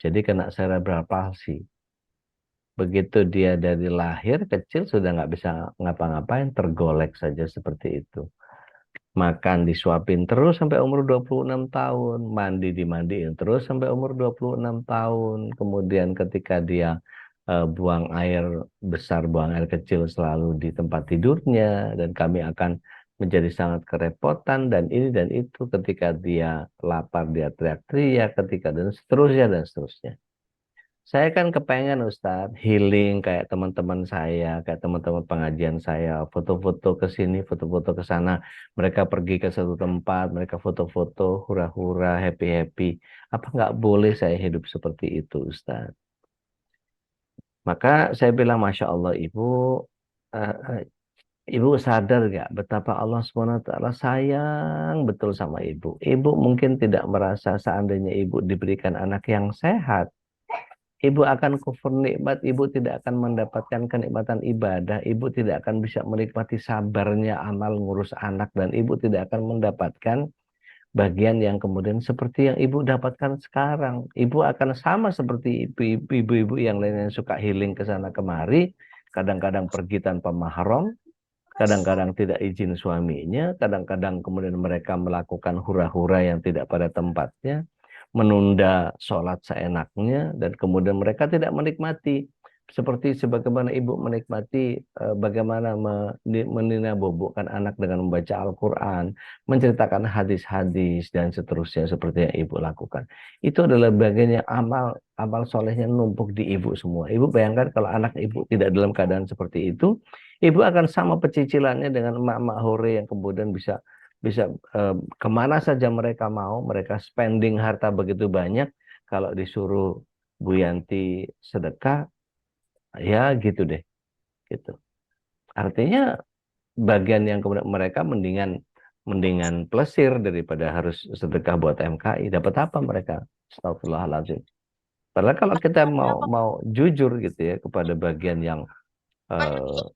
Jadi kena cerebral palsy. Begitu dia dari lahir kecil sudah nggak bisa ngapa-ngapain, tergolek saja seperti itu. Makan disuapin terus sampai umur 26 tahun, mandi dimandiin terus sampai umur 26 tahun. Kemudian ketika dia buang air besar, buang air kecil selalu di tempat tidurnya, dan kami akan menjadi sangat kerepotan dan ini dan itu ketika dia lapar dia teriak-teriak ketika dan seterusnya dan seterusnya. Saya kan kepengen Ustadz healing kayak teman-teman saya, kayak teman-teman pengajian saya, foto-foto ke sini, foto-foto ke sana. Mereka pergi ke satu tempat, mereka foto-foto, hura-hura, happy-happy. Apa nggak boleh saya hidup seperti itu, Ustadz? Maka saya bilang, Masya Allah, Ibu, eh, eh, Ibu sadar nggak betapa Allah SWT sayang betul sama Ibu. Ibu mungkin tidak merasa seandainya Ibu diberikan anak yang sehat, Ibu akan kufur nikmat, ibu tidak akan mendapatkan kenikmatan ibadah, ibu tidak akan bisa menikmati sabarnya amal ngurus anak, dan ibu tidak akan mendapatkan bagian yang kemudian seperti yang ibu dapatkan sekarang. Ibu akan sama seperti ibu-ibu yang lain yang suka healing ke sana kemari, kadang-kadang pergi tanpa mahram, kadang-kadang tidak izin suaminya, kadang-kadang kemudian mereka melakukan hura-hura yang tidak pada tempatnya, menunda sholat seenaknya, dan kemudian mereka tidak menikmati seperti sebagaimana ibu menikmati bagaimana meninabobokan anak dengan membaca Al-Quran, menceritakan hadis-hadis dan seterusnya seperti yang ibu lakukan. Itu adalah bagian yang amal amal solehnya numpuk di ibu semua. Ibu bayangkan kalau anak ibu tidak dalam keadaan seperti itu, ibu akan sama pecicilannya dengan emak-emak hore yang kemudian bisa bisa kemana saja mereka mau, mereka spending harta begitu banyak, kalau disuruh Bu Yanti sedekah, ya gitu deh, gitu. Artinya bagian yang kemudian mereka mendingan mendingan plesir daripada harus sedekah buat MKI. Dapat apa mereka? Astagfirullahaladzim. Padahal kalau kita mau mau jujur gitu ya kepada bagian yang eh,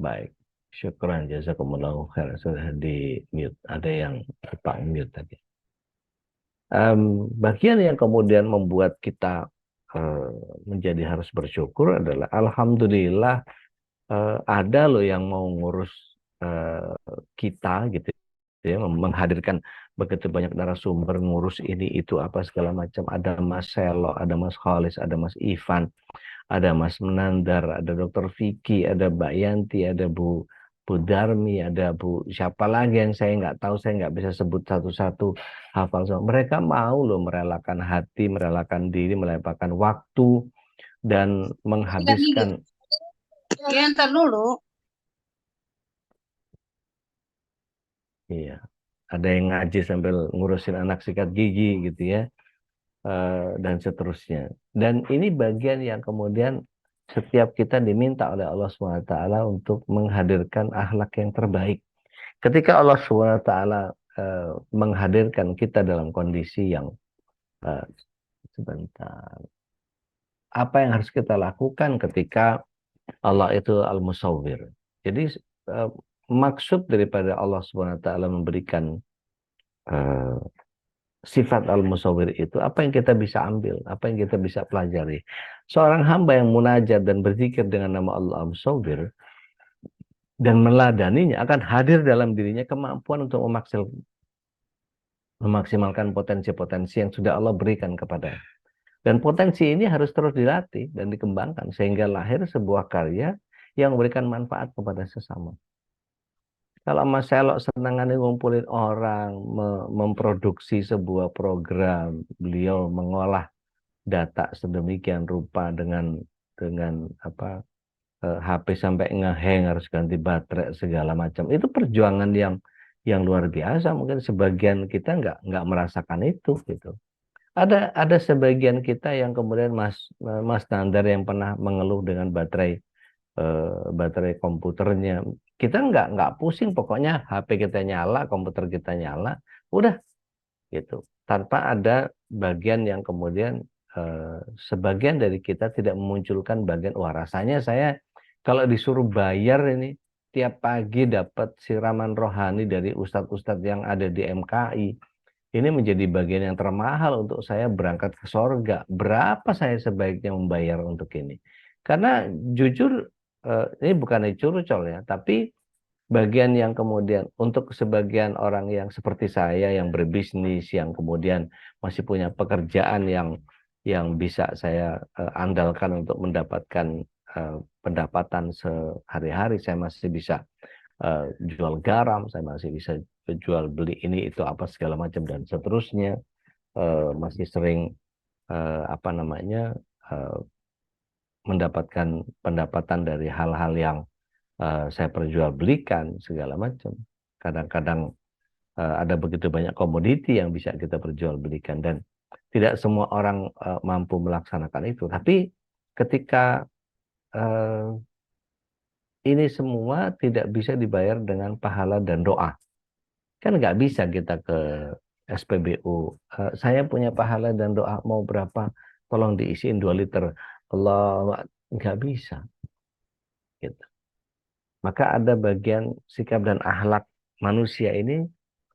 baik. Syukran jazakumullahu khairan. Sudah di mute. Ada yang lupa mute tadi. Bagian yang kemudian membuat kita eh, menjadi harus bersyukur adalah alhamdulillah ada loh yang mau ngurus eh, kita gitu ya, menghadirkan begitu banyak narasumber ngurus ini itu apa segala macam. Ada Mas Selo, ada Mas Khalis, ada Mas Ivan, ada Mas Menandar, ada Dokter Vicky, ada Mbak Yanti, ada Bu Darmi, ada Bu siapa lagi yang saya nggak tahu, saya nggak bisa sebut satu-satu hafal semua. Mereka mau loh merelakan hati, merelakan diri, merelakan waktu dan Sikat gigi. menghabiskan. Ya, ntar dulu. Iya, ada yang ngaji sambil ngurusin anak sikat gigi gitu ya, dan seterusnya. Dan ini bagian yang kemudian setiap kita diminta oleh Allah SWT untuk menghadirkan akhlak yang terbaik. Ketika Allah SWT menghadirkan kita dalam kondisi yang eh, sebentar, apa yang harus kita lakukan ketika Allah itu Al-Musawwir. Jadi eh, maksud daripada Allah SWT memberikan eh, sifat al-musawwir itu, apa yang kita bisa ambil, apa yang kita bisa pelajari. Seorang hamba yang munajat dan berzikir dengan nama Allah al-musawwir dan meladaninya, akan hadir dalam dirinya kemampuan untuk memaksimalkan potensi-potensi yang sudah Allah berikan kepada. Dan potensi ini harus terus dilatih dan dikembangkan sehingga lahir sebuah karya yang memberikan manfaat kepada sesama. Kalau Mas Selok senangannya ngumpulin orang, memproduksi sebuah program, beliau mengolah data sedemikian rupa dengan apa HP sampai ngeheng harus ganti baterai segala macam. Itu perjuangan yang luar biasa. Mungkin sebagian kita nggak merasakan itu gitu. Ada sebagian kita yang kemudian Mas Nandar yang pernah mengeluh dengan baterai komputernya. Kita nggak pusing, pokoknya HP kita nyala, komputer kita nyala, udah gitu. Tanpa ada bagian yang kemudian sebagian dari kita tidak memunculkan bagian, wah rasanya saya kalau disuruh bayar ini tiap pagi dapat siraman rohani dari ustadz-ustadz yang ada di MKI. Ini menjadi bagian yang termahal untuk saya berangkat ke sorga. Berapa saya sebaiknya membayar untuk ini? Karena jujur ini bukan curcol ya, tapi bagian yang kemudian untuk sebagian orang yang seperti saya yang berbisnis, yang kemudian masih punya pekerjaan yang bisa saya andalkan untuk mendapatkan pendapatan sehari-hari, saya masih bisa jual garam, saya masih bisa jual beli ini itu apa segala macam dan seterusnya. Masih sering apa namanya mendapatkan pendapatan dari hal-hal yang saya perjualbelikan segala macam. Kadang-kadang ada begitu banyak komoditi yang bisa kita perjualbelikan dan tidak semua orang mampu melaksanakan itu. Tapi ketika ini semua tidak bisa dibayar dengan pahala dan doa, kan nggak bisa kita ke SPBU. Saya punya pahala dan doa mau berapa? Tolong diisiin 2 liter. Allah, nggak bisa. Gitu. Maka ada bagian sikap dan akhlak manusia ini,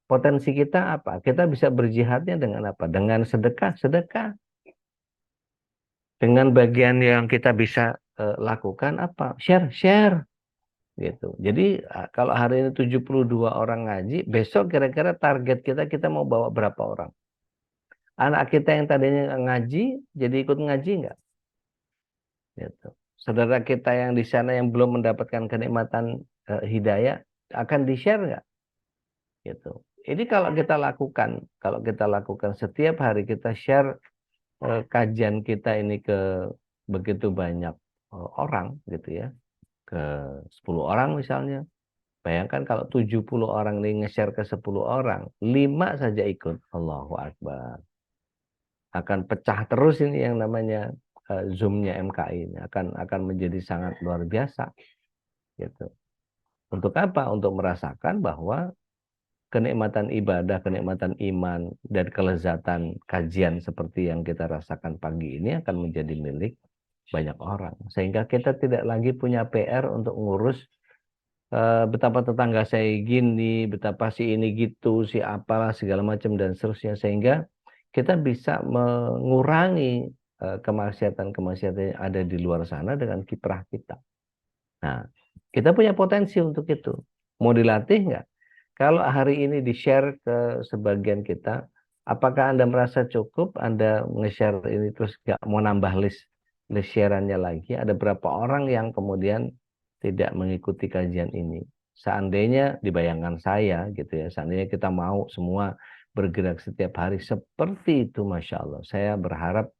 potensi kita apa? Kita bisa berjihadnya dengan apa? Dengan sedekah, sedekah. Dengan bagian yang kita bisa lakukan apa? Share, share. Gitu. Jadi kalau hari ini 72 orang ngaji, besok kira-kira target kita mau bawa berapa orang? Anak kita yang tadinya ngaji, jadi ikut ngaji nggak? Gitu. Saudara kita yang di sana yang belum mendapatkan kenikmatan hidayah, akan di-share nggak? Gitu. Ini kalau kita lakukan setiap hari kita share kajian kita ini ke begitu banyak orang, gitu ya, ke 10 orang misalnya. Bayangkan kalau 70 orang ini nge-share ke 10 orang, 5 saja ikut. Allahu Akbar. Akan pecah terus ini yang namanya Zoom-nya MKI ini akan menjadi sangat luar biasa gitu. Untuk apa? Untuk merasakan bahwa kenikmatan ibadah, kenikmatan iman dan kelezatan kajian seperti yang kita rasakan pagi ini akan menjadi milik banyak orang. Sehingga kita tidak lagi punya PR untuk ngurus betapa tetangga saya gini, betapa si ini gitu, si apalah segala macam dan seterusnya, sehingga kita bisa mengurangi kemaksiatan-kemaksiatan yang ada di luar sana dengan kiprah kita. Nah, kita punya potensi untuk itu. Mau dilatih nggak? Kalau hari ini di-share ke sebagian kita, apakah Anda merasa cukup? Anda nge-share ini terus nggak mau nambah list share-annya lagi? Ada berapa orang yang kemudian tidak mengikuti kajian ini? Seandainya dibayangkan saya gitu ya, seandainya kita mau semua bergerak setiap hari seperti itu, Masya Allah. Saya berharap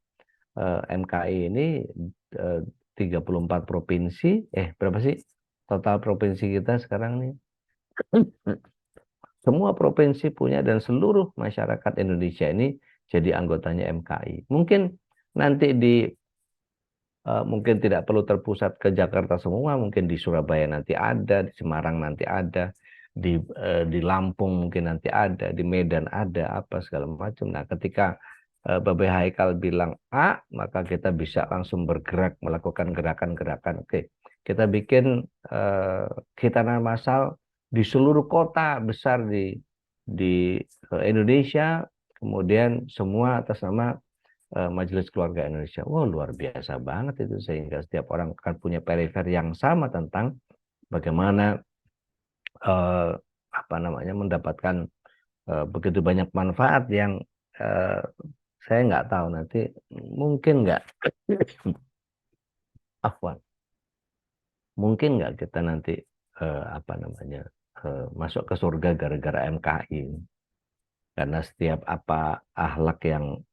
MKI ini 34 provinsi, berapa sih total provinsi kita sekarang nih? Semua provinsi punya dan seluruh masyarakat Indonesia ini jadi anggotanya MKI. Mungkin nanti mungkin tidak perlu terpusat ke Jakarta semua, mungkin di Surabaya nanti ada, di Semarang nanti ada, di Lampung mungkin nanti ada, di Medan ada, apa segala macam. Nah, ketika Babe Haikal bilang A, maka kita bisa langsung bergerak melakukan gerakan-gerakan. Oke, kita bikin khitanan massal di seluruh kota besar di Indonesia, kemudian semua atas nama Majelis Keluarga Indonesia. Wah, luar biasa banget itu, sehingga setiap orang akan punya perifer yang sama tentang bagaimana eh, apa namanya mendapatkan begitu banyak manfaat yang eh, saya nggak tahu nanti mungkin nggak afwan mungkin nggak kita nanti apa namanya masuk ke surga gara-gara MKI, karena setiap apa akhlak yang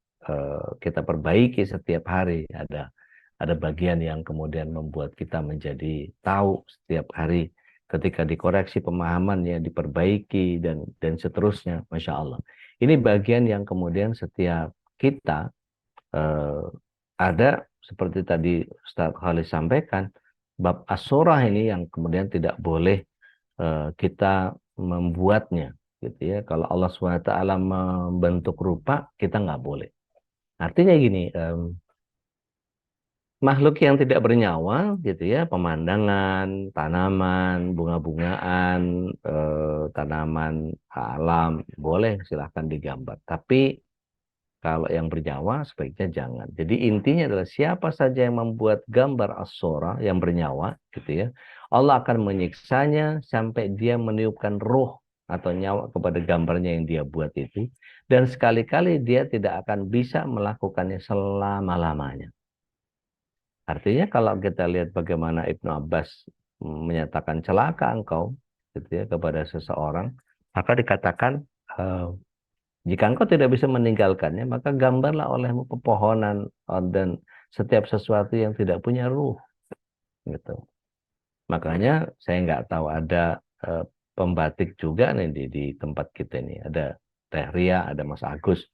kita perbaiki setiap hari, ada bagian yang kemudian membuat kita menjadi tahu setiap hari, ketika dikoreksi pemahamannya diperbaiki dan seterusnya. Masya Allah, ini bagian yang kemudian setiap kita eh, ada seperti tadi Ustaz Khalid sampaikan, bab as-surah ini yang kemudian tidak boleh kita membuatnya gitu ya. Kalau Allah SWT membentuk rupa, kita nggak boleh. Artinya gini, makhluk yang tidak bernyawa gitu ya, pemandangan, tanaman, bunga-bungaan, tanaman alam, boleh silahkan digambar. Tapi Kalau yang bernyawa sebaiknya jangan. Jadi intinya adalah siapa saja yang membuat gambar as-sura yang bernyawa, gitu ya, Allah akan menyiksanya sampai dia meniupkan roh atau nyawa kepada gambarnya yang dia buat itu. Dan sekali-kali dia tidak akan bisa melakukannya selama-lamanya. Artinya kalau kita lihat bagaimana Ibnu Abbas menyatakan celaka engkau, gitu ya, kepada seseorang, maka dikatakan jika engkau tidak bisa meninggalkannya, maka gambarlah olehmu pepohonan dan setiap sesuatu yang tidak punya ruh, gitu. Makanya saya nggak tahu ada pembatik juga nih di tempat kita ini. Ada Teh Ria, ada Mas Agus.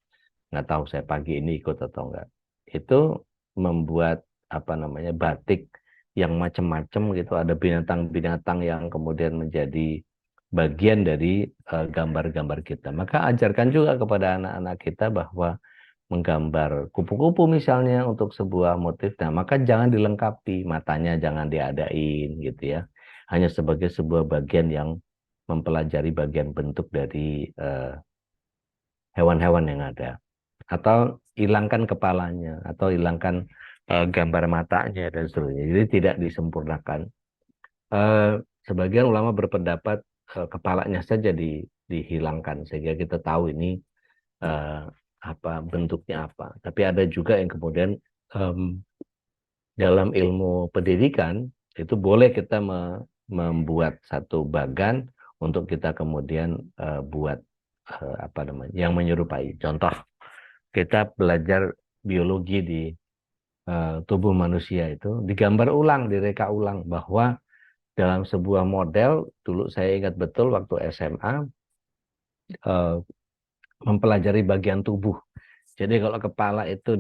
Nggak tahu saya pagi ini ikut atau enggak. Itu membuat apa namanya batik yang macam-macam gitu. Ada binatang-binatang yang kemudian menjadi bagian dari gambar-gambar kita. Maka ajarkan juga kepada anak-anak kita bahwa menggambar kupu-kupu misalnya untuk sebuah motif, nah maka jangan dilengkapi, matanya jangan diadain gitu ya. Hanya sebagai sebuah bagian yang mempelajari bagian bentuk dari hewan-hewan yang ada. Atau hilangkan kepalanya, atau hilangkan gambar matanya dan seterusnya. Jadi tidak disempurnakan. Eh, Sebagian ulama berpendapat kepalanya saja dihilangkan sehingga kita tahu ini eh, apa bentuknya apa. Tapi ada juga yang kemudian em, dalam ilmu pendidikan itu boleh kita membuat satu bagan untuk kita kemudian buat apa namanya yang menyerupai. Contoh kita belajar biologi di tubuh manusia itu digambar ulang, direka ulang bahwa dalam sebuah model dulu saya ingat betul waktu SMA eh, mempelajari bagian tubuh. Jadi kalau kepala itu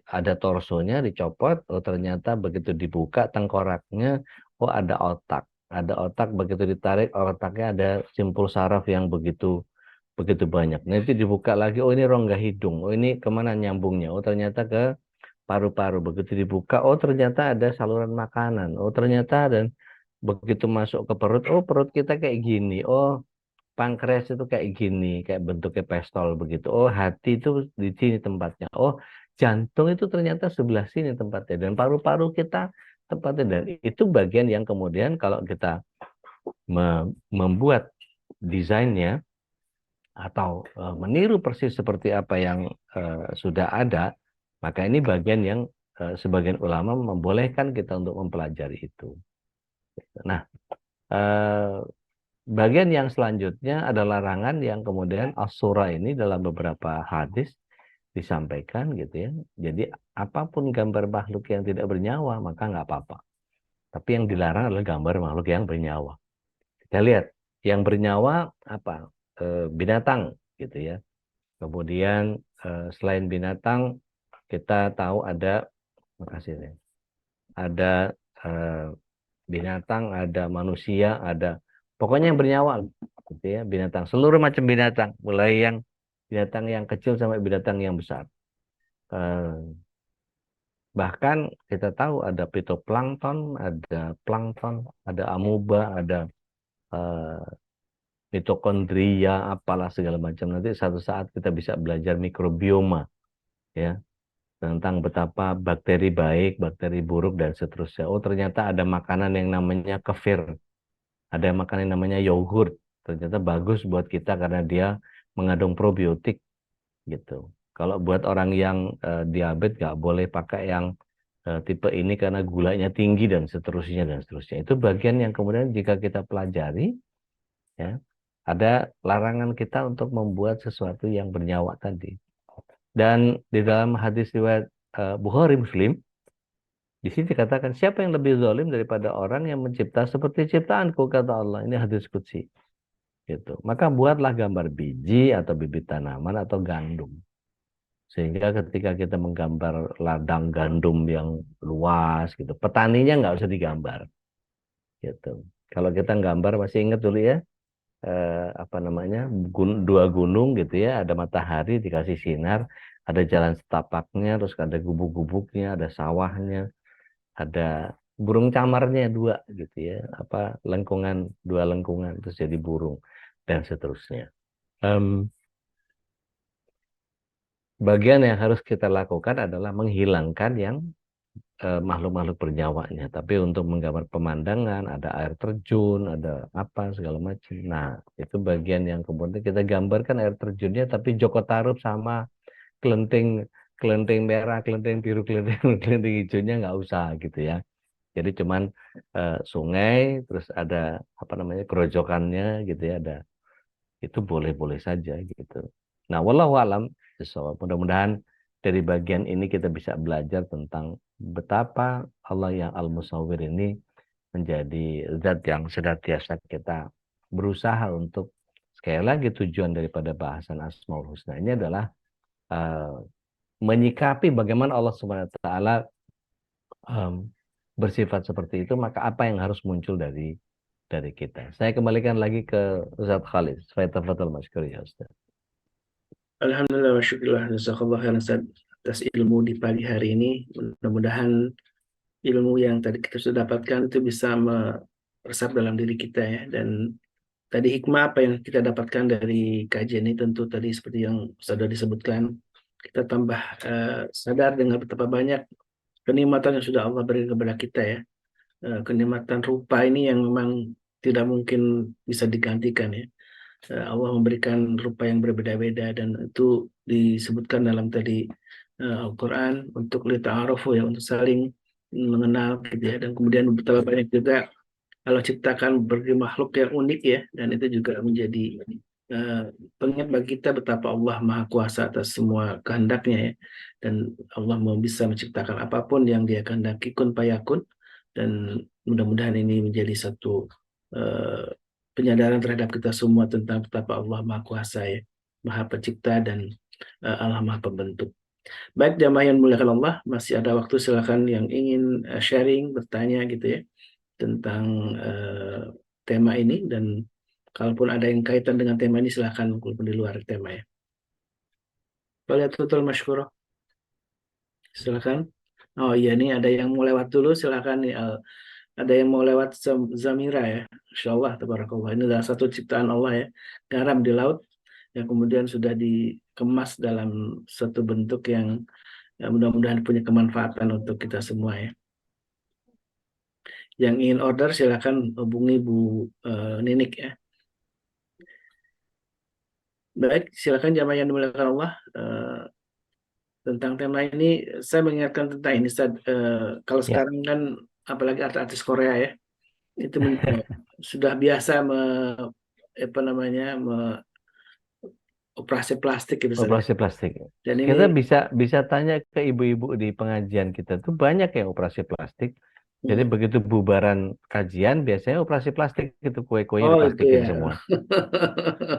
ada torsonya dicopot, oh ternyata begitu dibuka tengkoraknya, oh ada otak. Ada otak begitu ditarik, otaknya ada simpul saraf yang begitu begitu banyak. Nanti dibuka lagi, oh ini rongga hidung, oh ini kemana nyambungnya? Oh ternyata ke paru-paru. Begitu dibuka, oh ternyata ada saluran makanan. Oh ternyata dan begitu masuk ke perut, oh perut kita kayak gini. Oh pankreas itu kayak gini, kayak bentuknya pistol begitu. Oh, hati itu di sini tempatnya. Oh, jantung itu ternyata sebelah sini tempatnya. Dan paru-paru kita tempatnya. Dan itu bagian yang kemudian kalau kita membuat desainnya atau meniru persis seperti apa yang sudah ada, maka ini bagian yang sebagian ulama membolehkan kita untuk mempelajari itu. Nah, eh, bagian yang selanjutnya adalah larangan yang kemudian as-sura ini dalam beberapa hadis disampaikan gitu ya. Jadi apapun gambar makhluk yang tidak bernyawa maka nggak apa-apa. Tapi yang dilarang adalah gambar makhluk yang bernyawa. Kita lihat yang bernyawa apa? Binatang gitu ya. Kemudian selain binatang kita tahu ada makasih nih. Ada eh, binatang, ada manusia, ada pokoknya yang bernyawa gitu ya, binatang, seluruh macam binatang, mulai yang binatang yang kecil sampai binatang yang besar. Eh, Bahkan kita tahu ada fitoplankton, ada plankton, ada amuba, ada eh, mitokondria, apalah segala macam. Nanti satu saat kita bisa belajar mikrobioma ya tentang betapa bakteri baik, bakteri buruk dan seterusnya. Oh, ternyata ada makanan yang namanya kefir. Ada makanan yang namanya yogurt. Ternyata bagus buat kita karena dia mengandung probiotik gitu. Kalau buat orang yang diabetes nggak boleh pakai yang tipe ini karena gulanya tinggi dan seterusnya dan seterusnya. Itu bagian yang kemudian jika kita pelajari ya ada larangan kita untuk membuat sesuatu yang bernyawa tadi. Dan di dalam hadis riwayat Bukhari Muslim di sini dikatakan siapa yang lebih zalim daripada orang yang mencipta seperti ciptaanku kata Allah. Ini hadis qudsi. Gitu. Maka buatlah gambar biji atau bibit tanaman atau gandum. Sehingga ketika kita menggambar ladang gandum yang luas gitu, petaninya nggak usah digambar. Gitu. Kalau kita gambar masih ingat dulu ya, apa namanya, dua gunung gitu ya, ada matahari dikasih sinar, ada jalan setapaknya, terus ada gubuk-gubuknya, ada sawahnya, ada burung camarnya dua gitu ya, apa lengkungan dua lengkungan terus jadi burung dan seterusnya. Em, bagian yang harus kita lakukan adalah menghilangkan yang makhluk-makhluk bernyawa,nya. Tapi untuk menggambar pemandangan, ada air terjun, ada apa segala macam. Nah, itu bagian yang kemudian kita gambarkan air terjunnya, tapi Joko Tarub sama kelenting kelenting merah, kelenting biru, kelenting kelenting hijaunya nggak usah gitu ya. Jadi cuman sungai, terus ada apa namanya kerojokannya gitu ya, ada itu boleh-boleh saja gitu. Nah, wallahu alam, so, mudah-mudahan dari bagian ini kita bisa belajar tentang betapa Allah yang Al-Musawwir ini menjadi zat yang senantiasa kita berusaha untuk, sekali lagi tujuan daripada bahasan Asmaul Husna ini adalah eh, menyikapi bagaimana Allah Subhanahu wa taala bersifat seperti itu, maka apa yang harus muncul dari kita. Saya kembalikan lagi ke Ustaz Khalid. Saya tafadhol masykur ya Ustaz. Alhamdulillah wa syukurillah jazakallah khairan Ustaz, atas ilmu di pagi hari ini. Mudah-mudahan ilmu yang tadi kita sudah dapatkan itu bisa meresap dalam diri kita ya. Dan tadi hikmah apa yang kita dapatkan dari kajian ini tentu tadi seperti yang sudah disebutkan, kita tambah sadar dengan betapa banyak kenikmatan yang sudah Allah berikan kepada kita ya. Kenikmatan rupa ini yang memang tidak mungkin bisa digantikan ya. Allah memberikan rupa yang berbeda-beda dan itu disebutkan dalam tadi Al-Quran untuk lita'arufu ya, untuk saling mengenal gitu ya. Dan kemudian betapa banyak juga Allah ciptakan berbagai makhluk yang unik ya, dan itu juga menjadi eh, pengingat bagi kita betapa Allah Maha Kuasa atas semua kehendaknya ya. Dan Allah mau bisa menciptakan apapun yang Dia kehendaki, kun fayakun. Dan mudah-mudahan ini menjadi satu eh, penyadaran terhadap kita semua tentang betapa Allah Maha Kuasa ya, Maha Pencipta dan Allah Maha Pembentuk. Baik jamaah yang dimuliakan Allah, masih ada waktu, silakan yang ingin sharing, bertanya gitu ya tentang tema ini. Dan kalaupun ada yang kaitan dengan tema ini silakan, walaupun di luar tema ya. Waliyatul masykurah, silakan. Oh iya, nih ada yang mau lewat dulu, silakan nih. Ada yang mau lewat Zamira ya. Insya Allah, tabarakallah. Ini adalah satu ciptaan Allah ya, garam di laut yang kemudian sudah dikemas dalam satu bentuk yang mudah-mudahan punya kemanfaatan untuk kita semua ya. Yang ingin order silakan hubungi Bu Ninik ya. Baik, silakan jamaah yang dimuliakan Allah. Tentang tema ini, saya mengingatkan tentang ini. Kalau Ya. sekarang kan, apalagi artis-artis Korea ya, itu sudah biasa apa namanya, operasi plastik gitu Ustaz, ya. Operasi plastik. Dan ini Kita bisa bisa tanya ke ibu-ibu di pengajian kita tuh banyak yang operasi plastik. Jadi hmm. begitu bubaran kajian biasanya operasi plastik itu kue-kuenya Oh itu diplastikin ya. semua.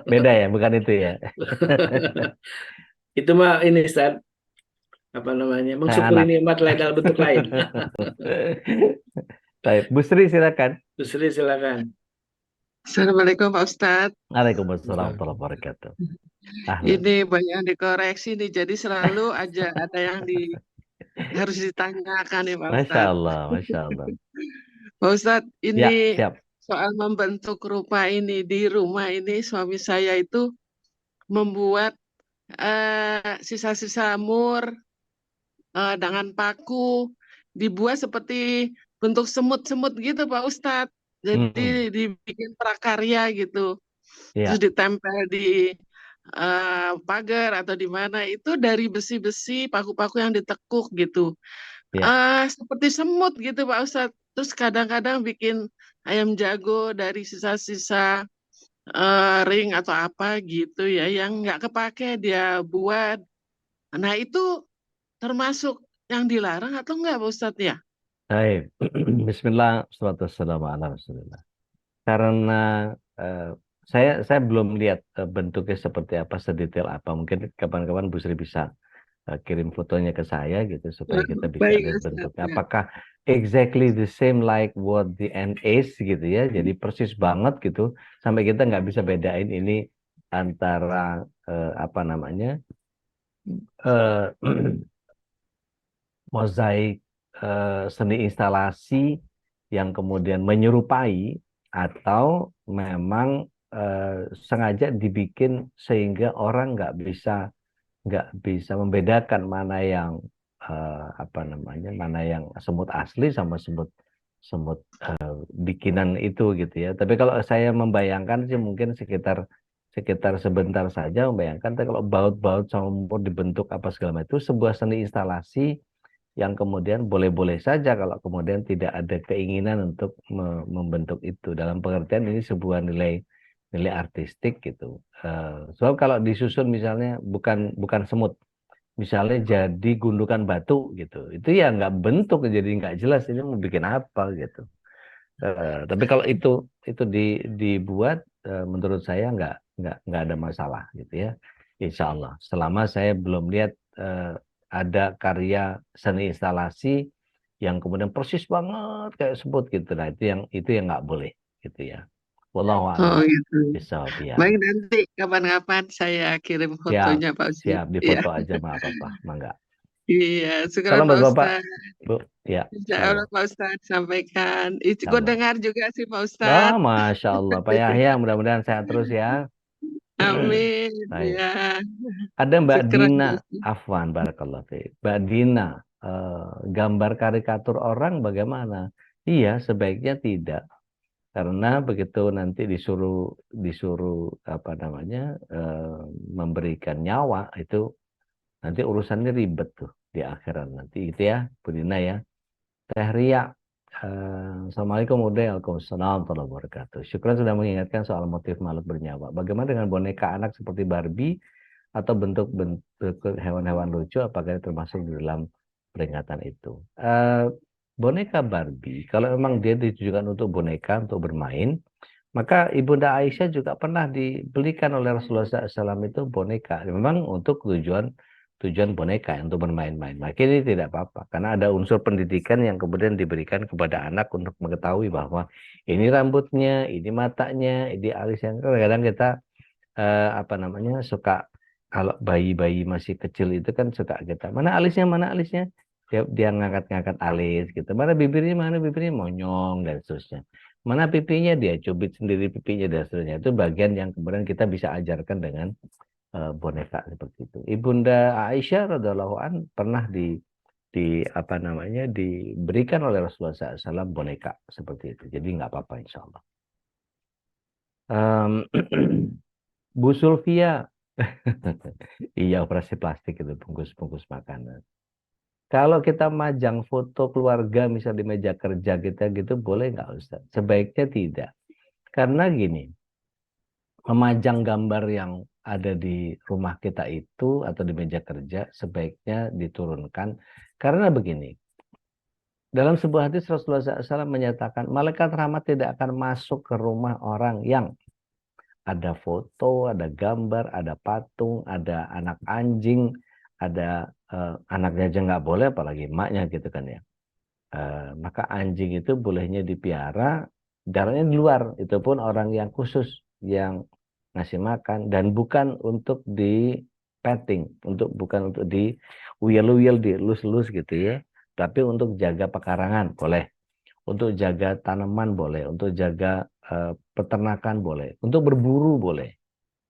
Beda ya, bukan itu ya. Itu mah ini Ustaz, apa namanya, mensyukuri Anak. nikmat lain dalam bentuk lain. Baik, Bu Sri silakan. Bu Sri silakan. Assalamualaikum Pak Ustadz. Waalaikumsalam warahmatullahi wabarakatuh. Ahlan. Ini banyak yang dikoreksi nih, jadi selalu aja ada yang harus ditanyakan nih Pak Masya Ustadz. Allah, Masya Allah. Pak Ustadz, Ya, ini siap. soal membentuk rupa ini di rumah ini, suami saya itu membuat sisa-sisa mur dengan paku, dibuat seperti bentuk semut-semut gitu Pak Ustadz. Hmm, Jadi dibikin prakarya gitu. Terus ya, ditempel di pagar atau di mana itu dari besi-besi paku-paku yang ditekuk gitu, ya. seperti semut gitu Pak Ustadz. Terus kadang-kadang bikin ayam jago dari sisa-sisa ring atau apa gitu ya yang nggak kepake dia buat. Nah itu termasuk yang dilarang atau enggak Pak Ustadz ya? Baik. Bismillah, wassalatu wassalamu ala Rasulillah. Karena eh, saya belum lihat bentuknya seperti apa, sedetail apa. Mungkin kapan-kapan Bu Sri bisa kirim fotonya ke saya gitu supaya kita bisa Baik lihat Ustadz bentuknya. ya. Apakah exactly the same like what the end is gitu ya. Jadi persis banget gitu sampai kita nggak bisa bedain ini antara apa namanya eh, mozaik seni instalasi yang kemudian menyerupai atau memang sengaja dibikin sehingga orang nggak bisa nggak bisa membedakan mana yang mana yang semut asli sama semut semut bikinan itu gitu ya. Tapi kalau saya membayangkan sih mungkin sekitar sekitar sebentar saja membayangkan, tapi kalau baut-baut sama dibentuk apa segala macam itu sebuah seni instalasi yang kemudian boleh-boleh saja kalau kemudian tidak ada keinginan untuk membentuk itu. Dalam pengertian ini sebuah nilai nilai artistik gitu. Sebab kalau disusun misalnya bukan bukan semut, misalnya jadi gundukan batu gitu, itu ya nggak bentuk, jadi nggak jelas ini mau bikin apa gitu. Tapi kalau itu dibuat, menurut saya nggak ada masalah gitu ya, Insya Allah. Selama saya belum lihat ada karya seni instalasi yang kemudian persis banget kayak sebut gitu, nah itu yang nggak boleh gitu ya. Wallahu a'lam Oh gitu. bishawab ya. Baik, nanti kapan-kapan saya kirim Siap, fotonya Pak Ustadz. siap Iya, difoto aja nggak apa-apa, mangga. iya. Syukuran Salam Pak buat Bapak, Ustadz. Bu. Ya, Insya Insya Allah Allah. Pak Ustadz sampaikan. Insya Ikut Allah. dengar juga sih Pak Oh, Ustadz. Masya Allah. Pak Yahya, mudah-mudahan sehat terus ya. Amin. Baik. Ya, Ada Mbak syukuran Dina, Pak Ustadz. Afwan, Barakallah. Mbak Dina, gambar karikatur orang bagaimana? Iya, sebaiknya tidak. Karena begitu nanti disuruh disuruh apa namanya memberikan nyawa itu nanti urusannya ribet tuh di akhirat nanti gitu ya, Bu Dina ya. Teh Ria, Assalamualaikum Waalaikumsalam warahmatullahi wabarakatuh. Syukran sudah mengingatkan soal motif makhluk bernyawa. Bagaimana dengan boneka anak seperti Barbie atau bentuk-bentuk hewan-hewan lucu? Apakah itu termasuk di dalam peringatan itu? Boneka Barbie, kalau memang dia ditujukan untuk boneka untuk bermain, maka Ibunda Aisyah juga pernah dibelikan oleh Rasulullah SAW itu boneka. Memang untuk tujuan tujuan boneka untuk bermain-main. Maka ini tidak apa-apa karena ada unsur pendidikan yang kemudian diberikan kepada anak untuk mengetahui bahwa ini rambutnya, ini matanya, ini alisnya. Kadang-kadang kita apa namanya suka, kalau bayi-bayi masih kecil itu kan suka kita mana alisnya, dia ngangkat-ngangkat alis gitu, mana bibirnya monyong dan seterusnya, mana pipinya dia cubit sendiri pipinya dan seterusnya. Itu bagian yang kemudian kita bisa ajarkan dengan boneka seperti itu. Ibunda Aisyah radhiallahu an pernah di apa namanya diberikan oleh Rasulullah SAW boneka seperti itu, jadi nggak apa-apa insya Allah. Bu Sulfia, iya operasi plastik itu bungkus-bungkus makanan. Kalau kita majang foto keluarga misal di meja kerja kita gitu boleh nggak Ustaz? Sebaiknya tidak. Karena gini, memajang gambar yang ada di rumah kita itu atau di meja kerja sebaiknya diturunkan. Karena begini, dalam sebuah hadis Rasulullah SAW menyatakan malaikat rahmat tidak akan masuk ke rumah orang yang ada foto, ada gambar, ada patung, ada anak anjing, ada anaknya aja nggak boleh, apalagi emaknya gitu kan ya. Maka anjing itu bolehnya dipiara, jaraknya di luar. Itu pun orang yang khusus yang ngasih makan dan bukan untuk di petting, bukan untuk di uyel-uyel, dilus-lus gitu ya. Tapi untuk jaga pekarangan boleh, untuk jaga tanaman boleh, untuk jaga peternakan boleh, untuk berburu boleh.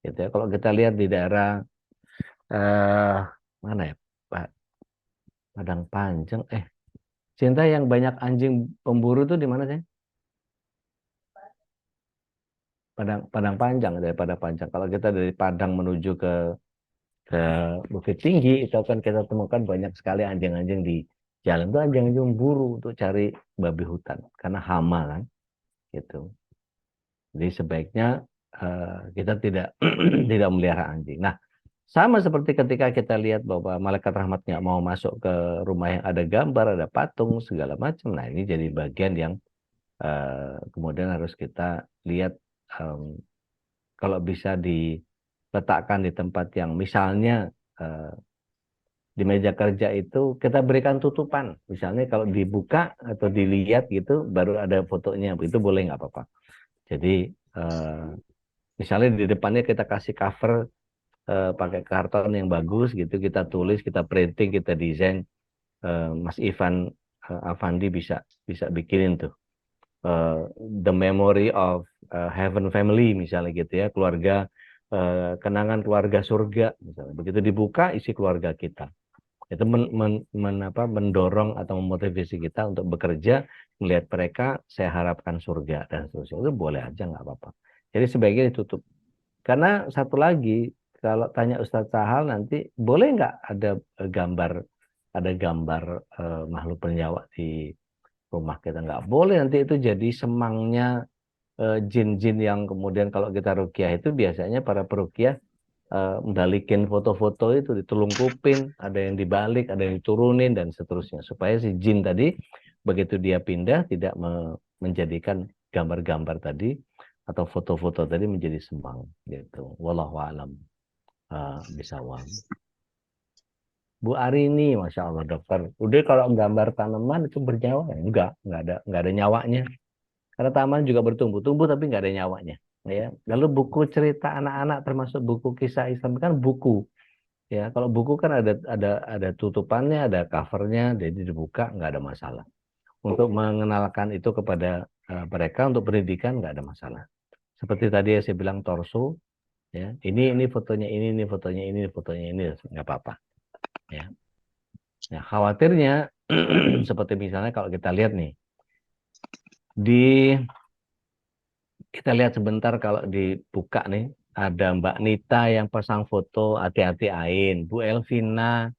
Gitu ya. Kalau kita lihat di daerah mana ya, Pak, Padang Panjang, Cinta yang banyak anjing pemburu itu di mana sih? Padang Panjang, daripada Panjang. Kalau kita dari Padang menuju ke Bukit Tinggi, itu kan kita temukan banyak sekali anjing-anjing di jalan. Itu anjing-anjing buru untuk cari babi hutan karena hama kan, gitu. Jadi sebaiknya kita tidak tidak melihara anjing. Nah, sama seperti ketika kita lihat bahwa malaikat rahmat nggak mau masuk ke rumah yang ada gambar, ada patung segala macam. Nah, ini jadi bagian yang kemudian harus kita lihat, kalau bisa diletakkan di tempat yang misalnya di meja kerja itu kita berikan tutupan. Misalnya kalau dibuka atau dilihat gitu baru ada fotonya, itu boleh nggak apa-apa. Jadi misalnya di depannya kita kasih cover pakai karton yang bagus gitu, kita tulis, kita printing, kita desain. Mas Ivan Avandi bisa bisa bikinin tuh The Memory of Heaven Family misalnya gitu ya, keluarga kenangan keluarga surga misalnya. Begitu dibuka isi keluarga kita. Itu mendorong atau memotivasi kita untuk bekerja, melihat mereka, saya harapkan surga dan seterusnya. Itu boleh aja, nggak apa-apa. Jadi sebaiknya ditutup. Karena satu lagi, kalau tanya Ustadz Sahal nanti, boleh nggak ada gambar makhluk bernyawa di rumah kita? Nggak boleh, nanti itu jadi semangnya jin-jin yang kemudian kalau kita ruqyah itu biasanya para peruqyah balikin foto-foto itu, ditulungkupin, ada yang dibalik, ada yang diturunin dan seterusnya, supaya si jin tadi begitu dia pindah tidak menjadikan gambar-gambar tadi atau foto-foto tadi menjadi semang gitu. Wallahu alam bisawab. Bu Arini, masya Allah dokter. Udah kalau gambar tanaman itu bernyawa? Enggak ada nyawanya. Karena tanaman juga bertumbuh-tumbuh tapi nggak ada nyawanya. Ya. Lalu buku cerita anak-anak termasuk buku kisah Islam kan buku. Ya, kalau buku kan ada tutupannya, ada covernya, jadi dibuka nggak ada masalah. Untuk mengenalkan itu kepada mereka untuk pendidikan nggak ada masalah. Seperti tadi saya bilang torso, ya ini fotonya ini fotonya ini fotonya ini nggak apa-apa. Ya. Nah, khawatirnya seperti misalnya kalau kita lihat nih kita lihat sebentar kalau dibuka nih ada Mbak Nita yang pasang foto hati-hati Ain, Bu Elvina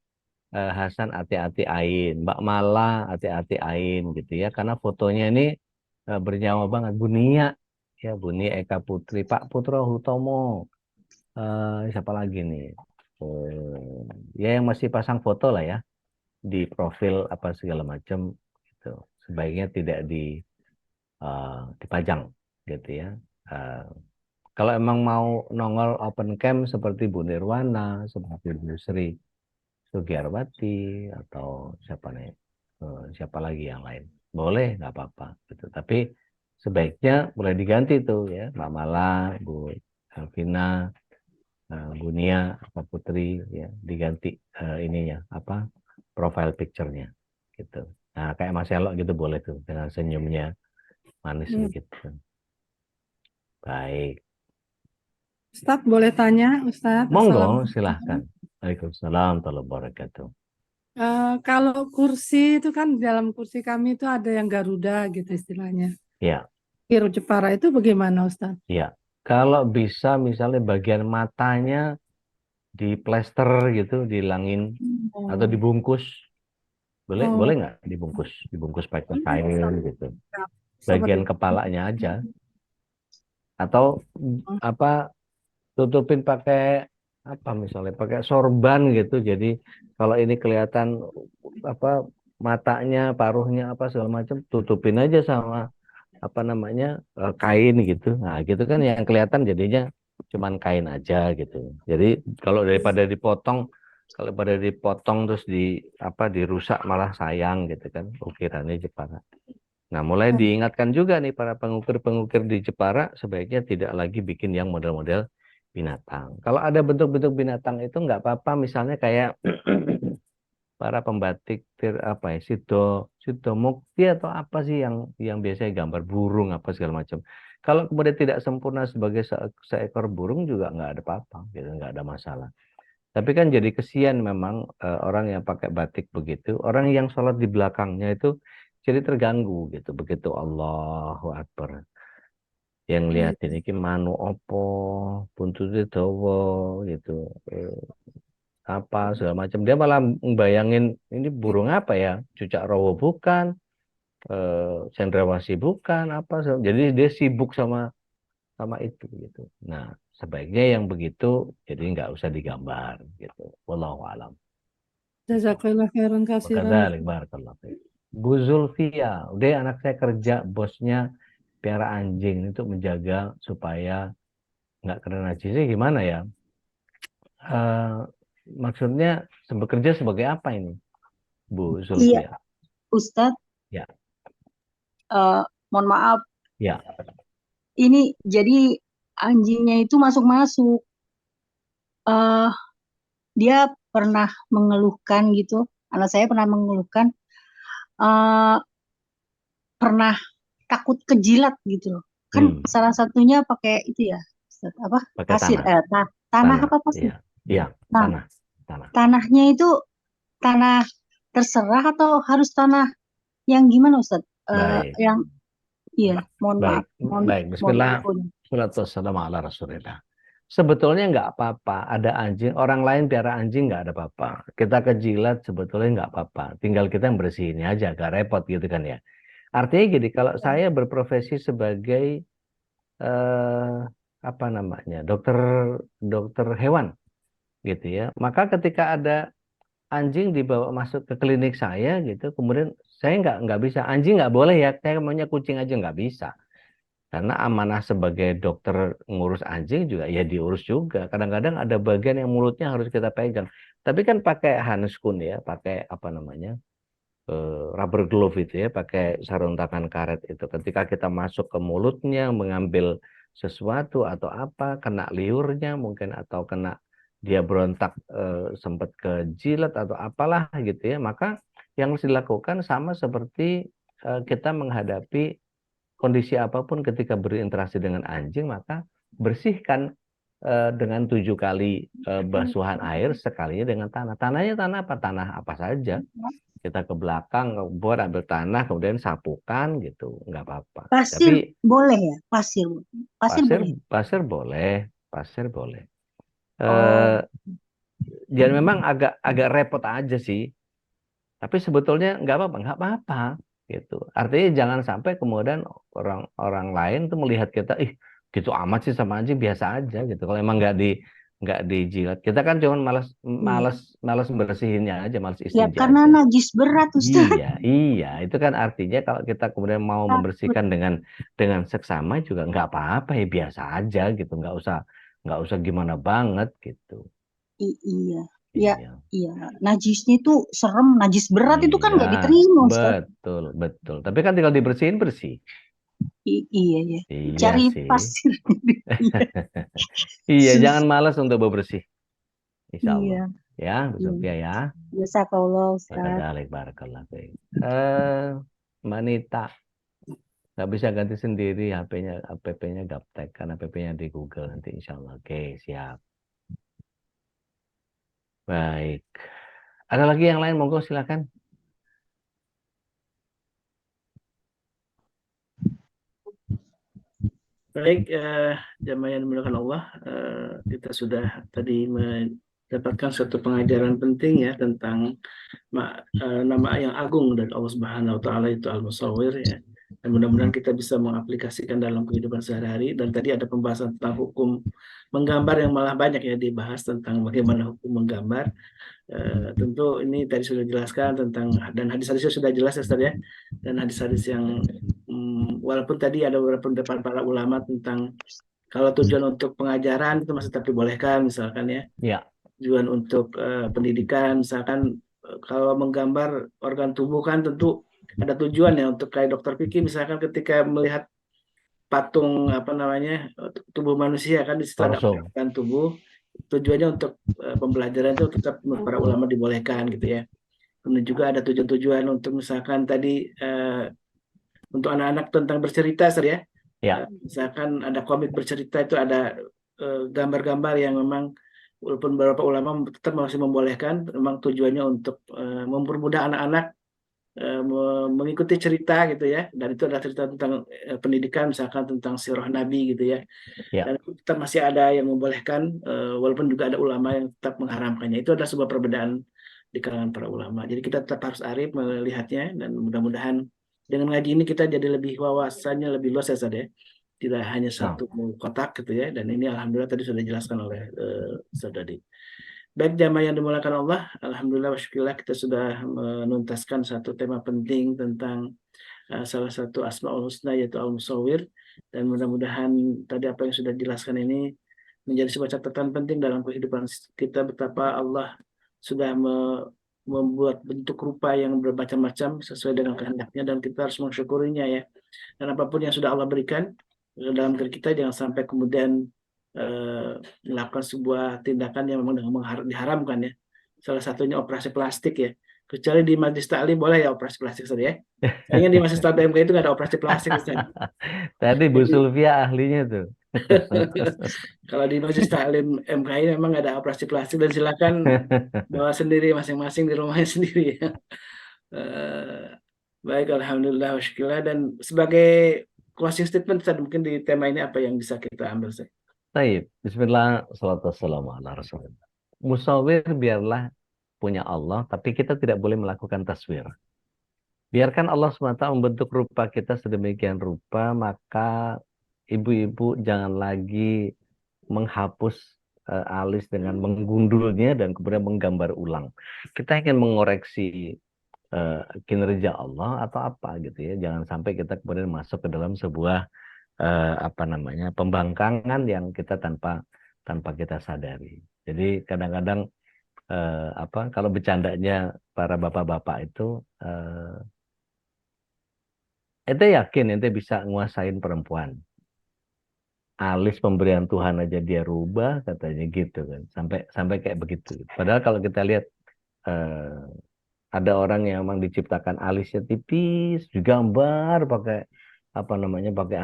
Hasan hati-hati Ain, Mbak Mala hati-hati Ain gitu ya, karena fotonya ini bernyawa banget. Bu Nia ya, Bu Nia Eka Putri, Pak Putro Hutomo, siapa lagi nih, ya yang masih pasang foto lah ya di profil apa segala macam gitu, sebaiknya tidak dipajang gitu ya. Kalau emang mau nongol open cam seperti Bu Nirwana, seperti Bu Sri Sugiarwati atau siapa lagi yang lain, boleh nggak apa-apa gitu. Tapi sebaiknya boleh diganti tuh ya, Mbak Mala, Bu Vina, Bu Nia, Pak Putri ya, diganti ininya apa profile picture-nya gitu. Nah kayak Mas Elok gitu boleh tuh dengan senyumnya manis begitu. Baik. Ustadz boleh tanya, Ustadz? Monggo, Assalamualaikum. silahkan. Waalaikumsalam warahmatullahi wabarakatuh. Kalau kursi itu kan di dalam kursi kami itu ada yang Garuda gitu istilahnya. Ya, Hero Jepara itu bagaimana, Ustadz? ya. Kalau bisa misalnya bagian matanya diplester gitu, dihilangin atau dibungkus. Boleh nggak dibungkus pakai kain gitu. Seperti Bagian kepalanya aja. Atau apa tutupin pakai apa misalnya pakai sorban gitu. Jadi kalau ini kelihatan apa matanya, paruhnya apa segala macam, tutupin aja sama apa namanya kain gitu. Nah, gitu kan yang kelihatan jadinya cuman kain aja gitu. Jadi kalau pada dipotong terus dirusak malah sayang gitu kan ukirannya Jepara. Nah, mulai diingatkan juga nih para pengukir-pengukir di Jepara sebaiknya tidak lagi bikin yang model-model binatang. Kalau ada bentuk-bentuk binatang itu nggak apa-apa, misalnya kayak para pembatik apa ya, Sido Mukti atau apa sih yang biasanya gambar burung apa segala macam. Kalau kemudian tidak sempurna sebagai seekor burung juga nggak ada apa-apa, gitu, nggak ada masalah. Tapi kan jadi kesian memang orang yang pakai batik begitu, orang yang sholat di belakangnya itu jadi terganggu gitu. Begitu Allahu Akbar. Yang lihatin ini manu opo, buntutnya dawa gitu. Apa segala macam. Dia malah membayangin ini burung apa ya? Cucak rawa bukan, cendrawasih bukan, apa. Jadi dia sibuk sama itu gitu. Nah, sebaiknya yang begitu jadi nggak usah digambar gitu. Wallahu alam. Jazakallah khairan kasiran. Wakadzalik barakallahu fiik. Bu Zulfia, udah anak saya kerja, bosnya piara anjing itu menjaga supaya nggak kena najisnya gimana ya? Maksudnya bekerja sebagai apa ini, Bu Iya, Zulfia? Ustadz, Ya, mohon maaf, ya, ini jadi anjingnya itu masuk-masuk. Eh, Dia pernah mengeluhkan gitu, anak saya pernah mengeluhkan, eh, pernah takut kejilat gitu loh. Kan salah satunya pakai itu ya, Ustaz? Apa? Pakai Pasir, tanah. tanah Tanah. apa pasir? Iya. Iya, Nah, tanah. Tanah. tanahnya itu tanah terserah atau harus tanah yang gimana Ustaz? Baik. Yang iya, mohon Baik. maaf, mohon Baik. mohon Bismillah. infonya. Wassalamualaikum ala Rasulillah. Sebetulnya nggak apa-apa. Ada anjing, orang lain piara anjing nggak ada apa-apa. Kita kejilat sebetulnya nggak apa-apa. Tinggal kita yang bersihinnya aja, agak repot gitu kan ya. Artinya gini, kalau saya berprofesi sebagai apa namanya, dokter hewan gitu ya, maka ketika ada anjing dibawa masuk ke klinik saya gitu, kemudian saya nggak bisa, anjing nggak boleh ya, saya maunya kucing aja nggak bisa. Karena amanah sebagai dokter ngurus anjing juga ya diurus juga. Kadang-kadang ada bagian yang mulutnya harus kita pegang. Tapi kan pakai handscoon ya, pakai apa namanya, rubber glove itu ya, pakai sarung tangan karet itu. Ketika kita masuk ke mulutnya, mengambil sesuatu atau apa, kena liurnya mungkin atau kena dia berontak sempat ke jilat atau apalah gitu ya, maka yang harus dilakukan sama seperti kita menghadapi kondisi apapun ketika berinteraksi dengan anjing, maka bersihkan dengan 7 kali basuhan air, sekalinya dengan tanah. Tanahnya tanah apa? Tanah apa saja. Kita ke belakang, ke kebun, ambil tanah, kemudian sapukan gitu, nggak apa-apa. Pasir Tapi boleh ya? Pasir pasir, boleh. pasir boleh, pasir boleh. Oh, Jadi memang agak repot aja sih. Tapi sebetulnya nggak apa-apa gitu. Artinya jangan sampai kemudian orang lain tuh melihat kita, ih gitu amat sih sama anjing, biasa aja gitu. Kalau emang nggak dijilat, kita kan cuma malas iya. malas bersihinnya aja, malas Ya istinja karena aja. najis berat Ustaz. Iya, itu kan artinya kalau kita kemudian mau Takut. membersihkan dengan seksama juga nggak apa-apa ya, biasa aja gitu, nggak usah gimana banget gitu. Iya. Ya, Iya. iya. Najisnya itu serem, najis berat itu kan Iya, nggak diterima Ustaz. betul, betul. Tapi kan tinggal dibersihin bersih. Iya ya. Iya Cari sih. pasir. Iya. Iya, Sus. jangan malas untuk bebersih. Insya Allah. Iya. Ya, Bu Iya. Sofia ya. Jazakallah Ustaz. Bakadalik barakallah. Mbak Nita, nggak bisa ganti sendiri HP-nya, app-nya gaptek, kan app-nya di Google nanti insya Allah. Oke, siap. Baik. Ada lagi yang lain, monggo silakan. Baik, jamaah yang dimuliakan Allah, kita sudah tadi mendapatkan suatu pengajaran penting ya tentang nama yang agung dari Allah Subhanahu Wa Taala, itu Al-Musawwir ya. Dan mudah-mudahan kita bisa mengaplikasikan dalam kehidupan sehari-hari. Dan tadi ada pembahasan tentang hukum menggambar yang malah banyak ya dibahas tentang bagaimana hukum menggambar. Tentu ini tadi sudah dijelaskan tentang, dan hadis-hadisnya sudah jelas ya Ustaz ya, dan hadis-hadis yang walaupun tadi ada beberapa pendapat para ulama tentang kalau tujuan untuk pengajaran itu masih tetap dibolehkan misalkan ya, Ya, tujuan untuk pendidikan misalkan, kalau menggambar organ tubuh kan tentu ada tujuan ya, untuk kayak dokter Vicky misalkan ketika melihat patung apa namanya tubuh manusia kan di situ ada torso. organ tubuh, tujuannya untuk pembelajaran itu tetap menurut para ulama dibolehkan gitu ya. Kemudian juga ada tujuan-tujuan untuk misalkan tadi untuk anak-anak tentang bercerita ya. Ya, Misalkan ada komik bercerita, itu ada gambar-gambar yang memang walaupun beberapa ulama tetap masih membolehkan, memang tujuannya untuk mempermudah anak-anak mengikuti cerita gitu ya, dan itu adalah cerita tentang pendidikan misalkan tentang sirah Nabi gitu ya, ya. dan itu tetap masih ada yang membolehkan walaupun juga ada ulama yang tetap mengharamkannya. Itu adalah sebuah perbedaan di kalangan para ulama. Jadi kita tetap harus arif melihatnya, dan mudah-mudahan dengan ngaji ini kita jadi lebih wawasannya lebih luas ya Ustaz ya. Tidak hanya Nah, satu kotak gitu ya, dan ini alhamdulillah tadi sudah dijelaskan oleh Ustaz tadi. Baik jamaah yang dimuliakan Allah, alhamdulillah wa syukurillah kita sudah menuntaskan satu tema penting tentang salah satu Asmaul Husna yaitu Al-Musawwir, dan mudah-mudahan tadi apa yang sudah dijelaskan ini menjadi sebuah catatan penting dalam kehidupan kita, betapa Allah sudah membuat bentuk rupa yang bermacam-macam sesuai dengan kehendaknya, dan kita harus mensyukurinya ya. Dan apapun yang sudah Allah berikan dalam diri kita, jangan sampai kemudian melakukan sebuah tindakan yang memang diharamkan ya. Salah satunya operasi plastik ya. Kecuali di Majelis Taklim boleh ya operasi plastik Ustaz ya. Sayangnya di Majelis Taklim itu nggak ada operasi plastik Ustaz. tadi Bu Jadi Sylvia ahlinya tuh. Kalau di Majelis Taklim MKI memang ada operasi plastik dan silakan bawa sendiri masing-masing di rumahnya sendiri ya. Eh, Baik, alhamdulillah wa syukurillah. Dan sebagai closing statement Ustaz, mungkin di tema ini apa yang bisa kita ambil Ustaz? Baik, Bismillah, salatu wassalamu ala Rasulillah. Musawir biarlah punya Allah, tapi kita tidak boleh melakukan taswir. Biarkan Allah SWT membentuk rupa kita sedemikian rupa, maka ibu-ibu jangan lagi menghapus alis dengan menggundulnya dan kemudian menggambar ulang. Kita ingin mengoreksi kinerja Allah atau apa gitu ya. Jangan sampai kita kemudian masuk ke dalam sebuah pembangkangan yang kita tanpa kita sadari. Jadi kadang-kadang kalau bercandanya para bapak-bapak itu ente yakin ente bisa nguasain perempuan. Alis pemberian Tuhan aja dia rubah katanya gitu kan. Sampai kayak begitu. Padahal kalau kita lihat ada orang yang memang diciptakan alisnya tipis, digambar pakai pakai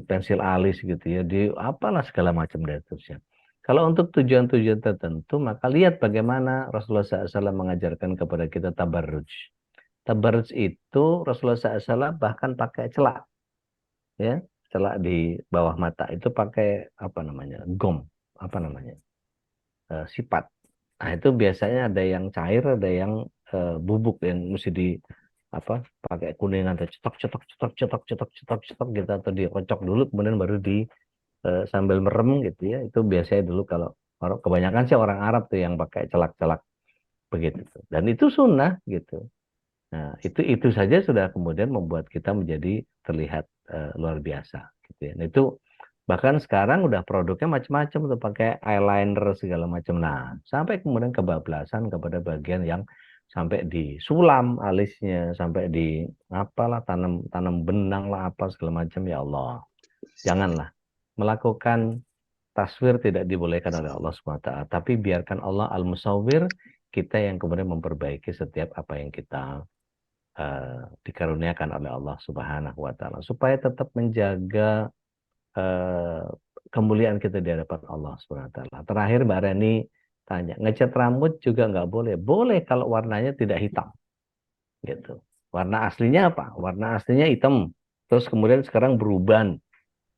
pensil alis gitu ya, di apalah segala macam dan seterusnya. Kalau untuk tujuan-tujuan tertentu, maka lihat bagaimana Rasulullah SAW mengajarkan kepada kita tabarruj. Tabarruj itu Rasulullah SAW bahkan pakai celak, ya, celak di bawah mata itu pakai gom, sipat. Nah itu biasanya ada yang cair, ada yang bubuk yang mesti di pakai kuningan atau cetok gitu atau dikocok dulu kemudian baru di sambil merem gitu ya. Itu biasanya dulu kalau kebanyakan sih orang Arab tuh yang pakai celak-celak begitu. Dan itu sunnah gitu. Nah, itu saja sudah kemudian membuat kita menjadi terlihat luar biasa gitu ya. Nah, itu bahkan sekarang udah produknya macam-macam tuh pakai eyeliner segala macam. Nah, sampai kemudian kebablasan kepada bagian yang sampai disulam alisnya, sampai di apalah tanam benang lah apa segala macam. Ya Allah, janganlah melakukan taswir, tidak dibolehkan oleh Allah SWT. Tapi biarkan Allah al-musawwir, kita yang kemudian memperbaiki setiap apa yang kita dikaruniakan oleh Allah Subhanahu wa taala supaya tetap menjaga kemuliaan kita di hadapan Allah Subhanahu wa taala. Terakhir Mbak Rani tanya, ngecat rambut juga nggak boleh. Boleh kalau warnanya tidak hitam. Gitu. Warna aslinya apa? Warna aslinya hitam. Terus kemudian sekarang berubah.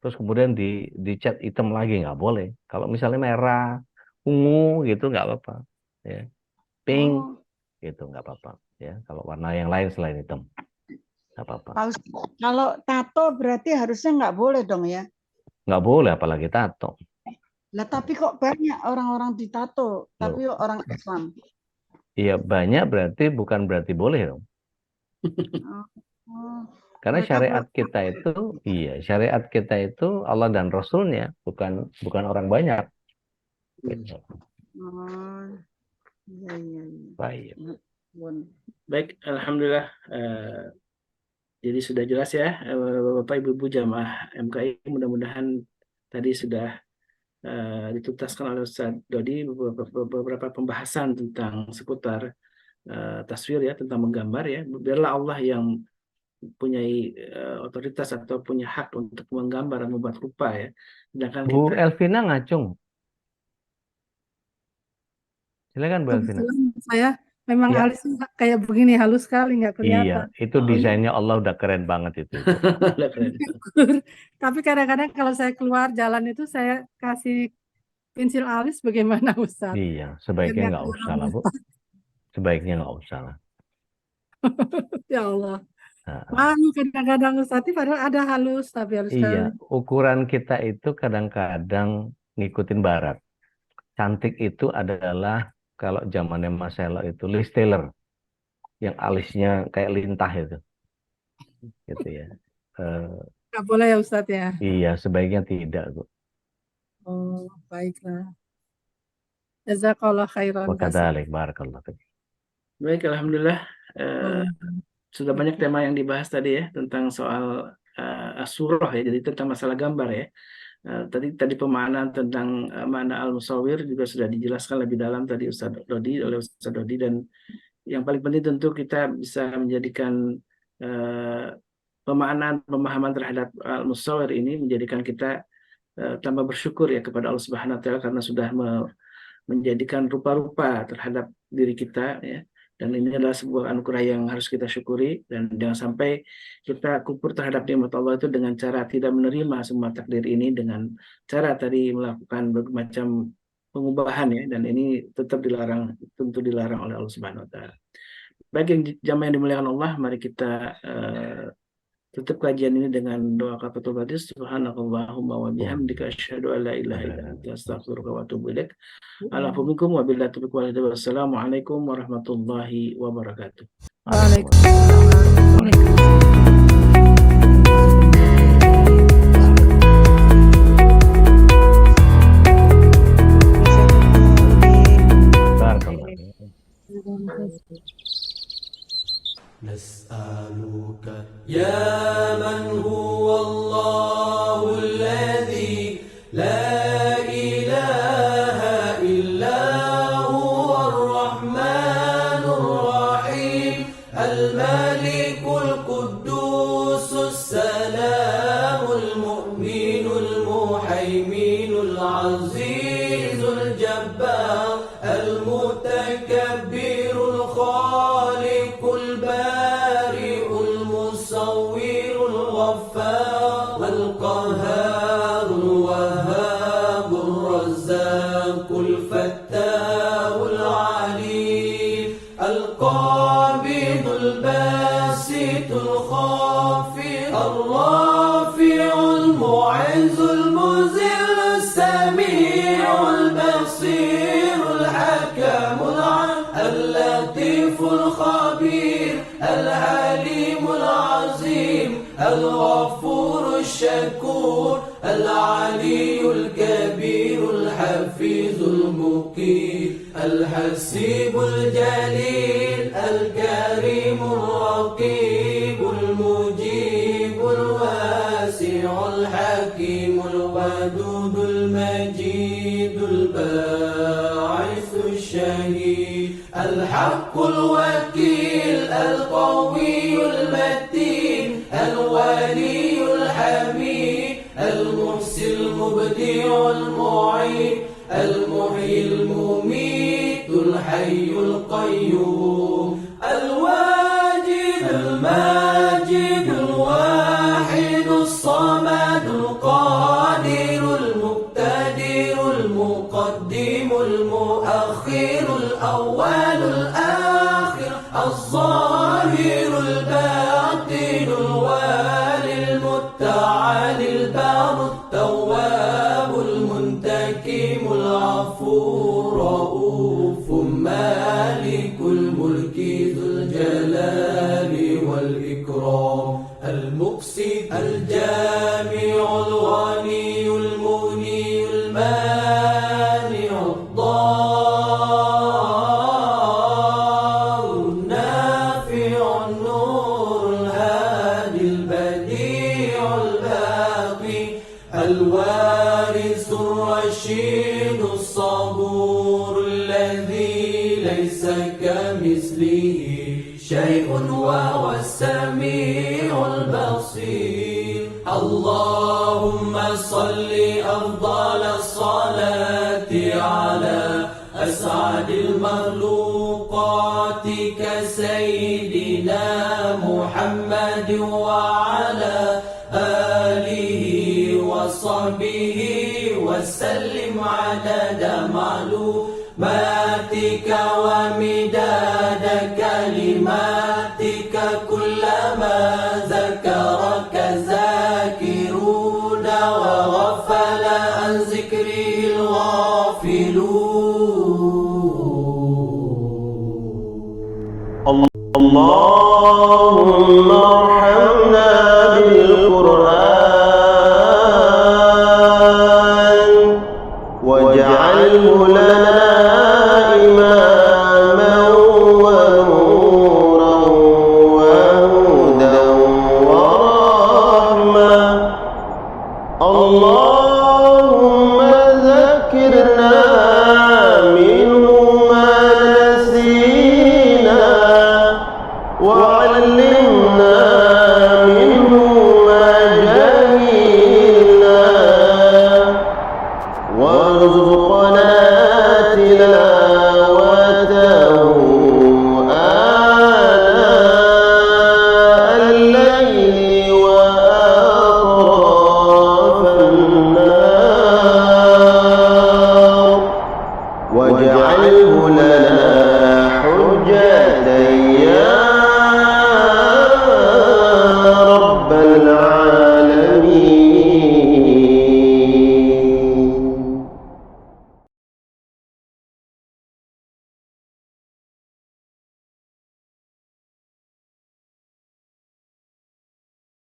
Terus kemudian dicat hitam lagi nggak boleh. Kalau misalnya merah, ungu gitu nggak apa-apa. Ya. Pink Oh, gitu nggak apa-apa. Ya. Kalau warna yang lain selain hitam nggak apa-apa. kalau tato berarti harusnya nggak boleh dong ya? Nggak boleh apalagi tato. Lah tapi kok banyak orang-orang ditato, tapi Loh. orang Islam. Iya banyak bukan berarti boleh dong. Oh, Karena mereka syariat kita itu Allah dan Rasulnya, bukan orang banyak. Gitu. Oh, iya, iya, iya. Baik. Baik, alhamdulillah. Jadi sudah jelas ya, Bapak Ibu jamaah MKI, mudah-mudahan tadi sudah dituntaskan oleh Ustaz Dodi beberapa pembahasan tentang seputar taswir ya, tentang menggambar ya. Biarlah Allah yang punya otoritas atau punya hak untuk menggambar dan membuat rupa ya. Sedangkan Bu kita Elvina ngacung. Silakan Bu Elvina. Kebetulan saya memang Ya, alisnya kayak begini, halus sekali, nggak iya, kelihatan. itu desainnya Allah udah keren banget itu. udah keren. Tapi kadang-kadang kalau saya keluar jalan itu saya kasih pensil alis bagaimana Ustaz? Iya, Biar sebaiknya nggak nggak usah kelihatan lah, Bu. Ustaz. Sebaiknya nggak usah lah. Ya Allah. Nah, Malu kadang-kadang Ustaz, padahal ada halus tapi halus iya, sekali. ukuran kita itu kadang-kadang ngikutin barat. Cantik itu adalah kalau zamannya Mas Elo itu Liz Taylor yang alisnya kayak lintah itu, gitu ya. Nggak boleh ya Ustaz ya. Iya, sebaiknya tidak, Bu. Oh, baiklah. Jazakallah khairan Ustaz. Wakadzalik, barakallah. Baik, alhamdulillah. Oh, Sudah banyak tema yang dibahas tadi ya tentang soal as-surah ya, jadi tentang masalah gambar ya. Tadi pemaknaan tentang makna al-musawwir juga sudah dijelaskan lebih dalam tadi oleh Ustaz Dodi, dan yang paling penting tentu kita bisa menjadikan pemaknaan pemahaman terhadap al-musawwir ini menjadikan kita tambah bersyukur ya kepada Allah Subhanahu wa taala karena sudah menjadikan rupa-rupa terhadap diri kita ya. Dan ini adalah sebuah anugerah yang harus kita syukuri, dan jangan sampai kita kufur terhadap nikmat Allah itu dengan cara tidak menerima semua takdir ini, dengan cara tadi melakukan berbagai macam pengubahan ya, dan ini tetap dilarang, tentu dilarang oleh Allah Subhanahu wa taala. Baik yang jamaah yang dimuliakan Allah, mari kita tutup kajian ini dengan doa kafaratul majlis. Subhanakallahumma wa bihamdika asyhadu an la ilaha illa anta astaghfiruka wa atubu ilaik. Alafu minkum wa billahi taufiq wal hidayah. Wassalamualaikum warahmatullahi wabarakatuh. نسألك يا من هو الله الذي لا إله إلا هو الرحمن الرحيم الملك القدوس السلام المؤمن المهيمن العزيز الجبار المتكبر الخالق البارئ المصور الغفار القهار الوهاب الرزاق الفتاح العليم القابض الباسط الخافض الرافع المعز المذل السميع البصير الحكم اللطيف الخبير العليم العظيم الغفور الشكور العلي الكبير الحفيظ المقيت الحسيب الجليل الكريم الرقيب المجيب الواسع الحكيم الودود المجيد الباعث الشهيد الحق الوكيل القوي المتين الولي الحميد المحسن المبدع المعين المحيي المميت الحي القيوم الواجد الماجد الواحد الصمد القادر المقتدر المقدم المؤخر الأول الآخر الظاهر الباطن الوالي المتعالي البار التواب المنتكم العفو الرؤوف مالك الملك ذو الجلال والإكرام المقسط الجامع الغني المغني المانع الضار النافع النور الهادي البديع الباقي الوارث الرشيد الصبور الذي ليس كمثله شيء وهو السميع البصير اللهم صل أفضل الصلاة على أسعد المخلوقات كسيدنا محمد وعلى آله وصحبه وسلم عدد معلوماتك ومداد كلماتك كلما ذكرك ذاكرون وغفل عن ذكره الغافلون اللهم ارحمنا بالقرآن واجعله لنا إماما ونورا وهدى ورحمة الله